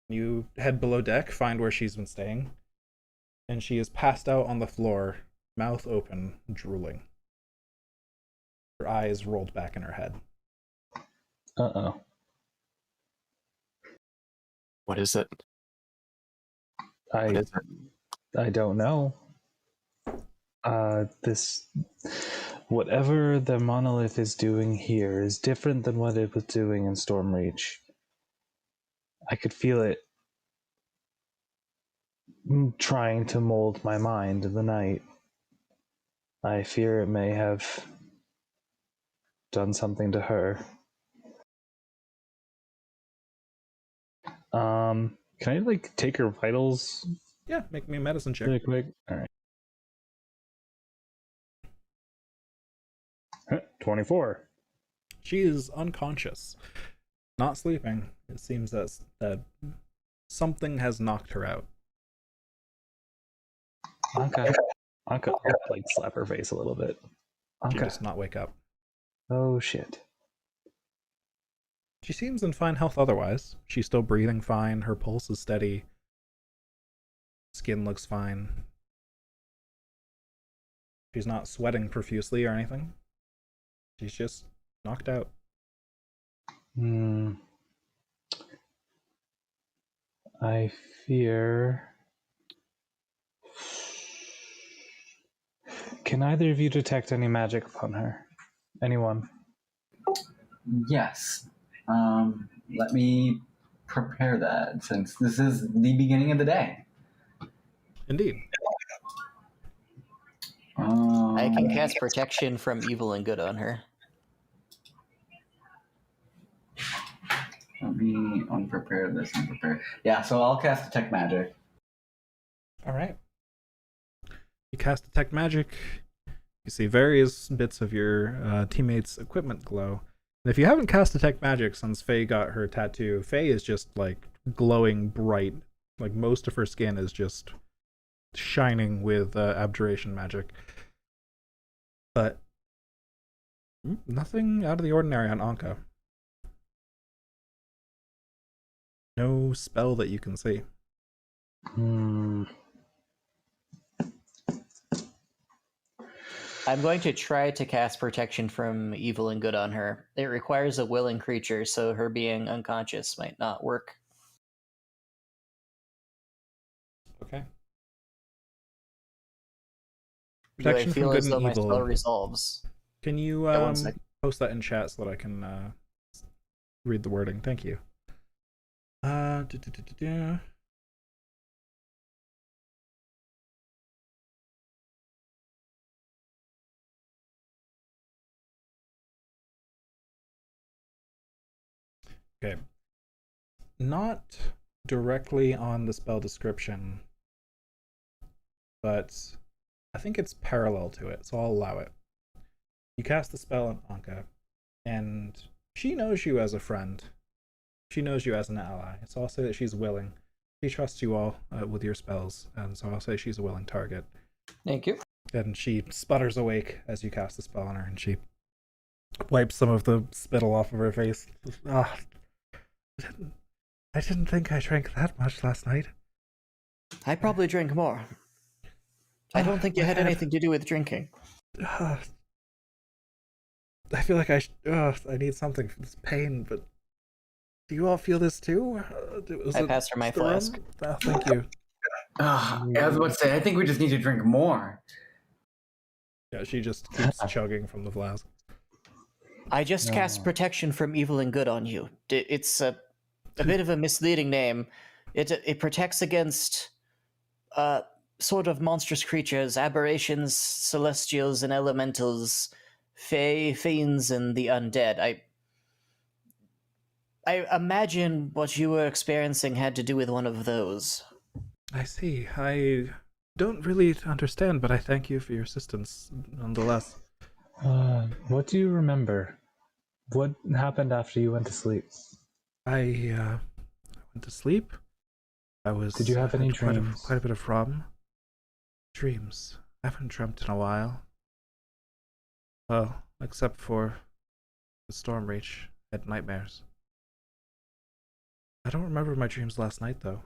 You head below deck, find where she's been staying, and she is passed out on the floor, mouth open, drooling. Her eyes rolled back in her head. Uh-oh. What is it? What is it? I don't know. Whatever the monolith is doing here is different than what it was doing in Stormreach. I could feel it trying to mold my mind in the night. I fear it may have done something to her. Can I take her vitals Yeah, make me a medicine check. really quick? All right. 24. She is unconscious, not sleeping. It seems that something has knocked her out. Anka, I'll slap her face a little bit. She Anka. does not wake up. Oh shit. She seems in fine health otherwise. She's still breathing fine. Her pulse is steady. Skin looks fine. She's not sweating profusely or anything. She's just knocked out. I fear. Can either of you detect any magic upon her? Anyone? yes? Let me prepare that, since this is the beginning of the day. Indeed. I can cast protection from evil and good on her. Let me unprepare this and prepare. Yeah, so I'll cast Detect Magic. All right. You cast Detect Magic. You see various bits of your teammates' equipment glow. And if you haven't cast Detect Magic since Faye got her tattoo, Faye is just like glowing bright. Like most of her skin is just shining with abjuration magic. But nothing out of the ordinary on Anka. No spell that you can see. I'm going to try to cast protection from evil and good on her. It requires a willing creature, so her being unconscious might not work. Okay. Do I Protection feel from good as and though my evil. spell resolves? Can you Yeah, 1 sec. post that in chat so that I can read the wording? Thank you. Okay. Not directly on the spell description, but I think it's parallel to it, so I'll allow it. You cast the spell on Anka, and she knows you as a friend. She knows you as an ally, so I'll say that she's willing. She trusts you all with your spells, and so I'll say she's a willing target. Thank you. And she sputters awake as you cast the spell on her, and she wipes some of the spittle off of her face. Ah, I didn't think I drank that much last night. I probably drank more. I don't think it had anything to do with drinking. I feel like I need something for this pain, but do you all feel this too? I passed her my flask. Oh, thank you. I was about to say, I think we just need to drink more. Yeah, she just keeps chugging from the flask. I just cast protection from evil and good on you. It's a bit of a misleading name. It protects against sort of monstrous creatures, aberrations, celestials, and elementals, fae, fiends, and the undead. I imagine what you were experiencing had to do with one of those. I see. I don't really understand, but I thank you for your assistance nonetheless. What do you remember? What happened after you went to sleep? I went to sleep. Did you have any dreams? Quite a bit of rum. Dreams. I haven't dreamt in a while. Well, except for the storm reach. I had nightmares. I don't remember my dreams last night, though.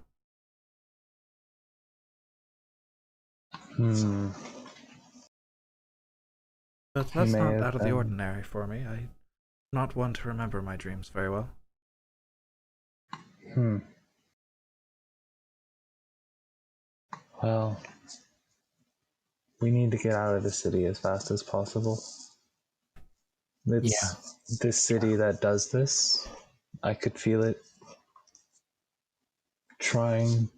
But that's not out of the ordinary for me. I'm not one to remember my dreams very well. Well, we need to get out of the city as fast as possible. It's this city that does this. I could feel it trying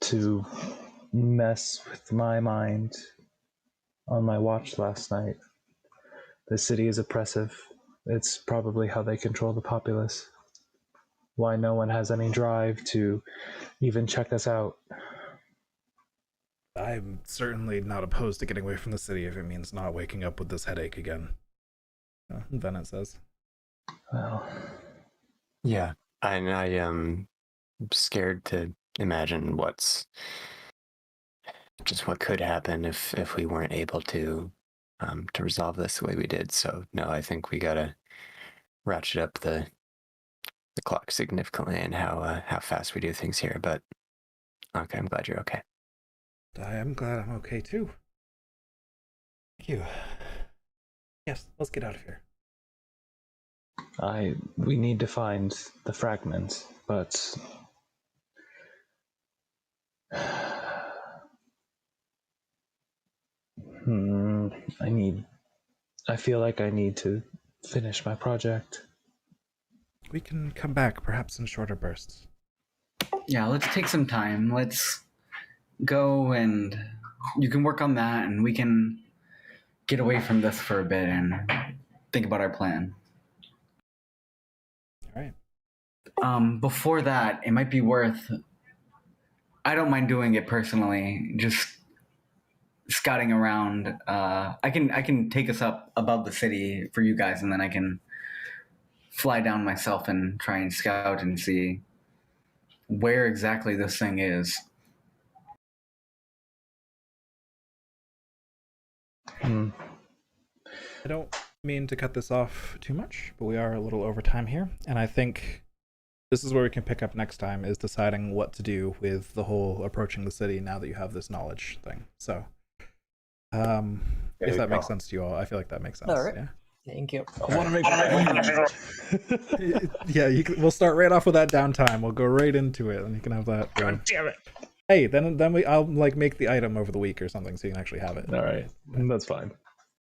to mess with my mind on my watch last night. The city is oppressive. It's probably how they control the populace. Why no one has any drive to even check us out. I'm certainly not opposed to getting away from the city if it means not waking up with this headache again. Bennett says. Well, yeah, and I am scared to imagine what could happen if we weren't able to resolve this the way we did. So no, I think we gotta ratchet up the clock significantly and how fast we do things here. But okay, I'm glad you're okay. I am glad I'm okay too. Thank you. Yes, let's get out of here. We need to find the fragment, but I feel like I need to finish my project. We can come back, perhaps in shorter bursts. Yeah, let's take some time. Let's go and you can work on that, and we can get away from this for a bit and think about our plan. All right. Before that, it might be worth. I don't mind doing it personally. Just scouting around. I can take us up above the city for you guys, and then I can fly down myself and try and scout and see where exactly this thing is. Hmm. I don't mean to cut this off too much, but we are a little over time here, and I think this is where we can pick up next time, is deciding what to do with the whole approaching the city now that you have this knowledge thing. So, if that makes sense to you all, I feel like that makes sense. All right. Yeah. Thank you. I want to make Yeah, we'll start right off with that downtime. We'll go right into it, and you can have that. God damn it! Hey, then I'll like make the item over the week or something, so you can actually have it. All right, that's fine.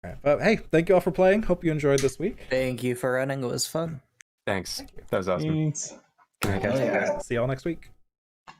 All right. But hey, thank you all for playing. Hope you enjoyed this week. Thank you for running. It was fun. Thanks. That was awesome. Thanks. Good night, guys. Oh, yeah. See y'all next week.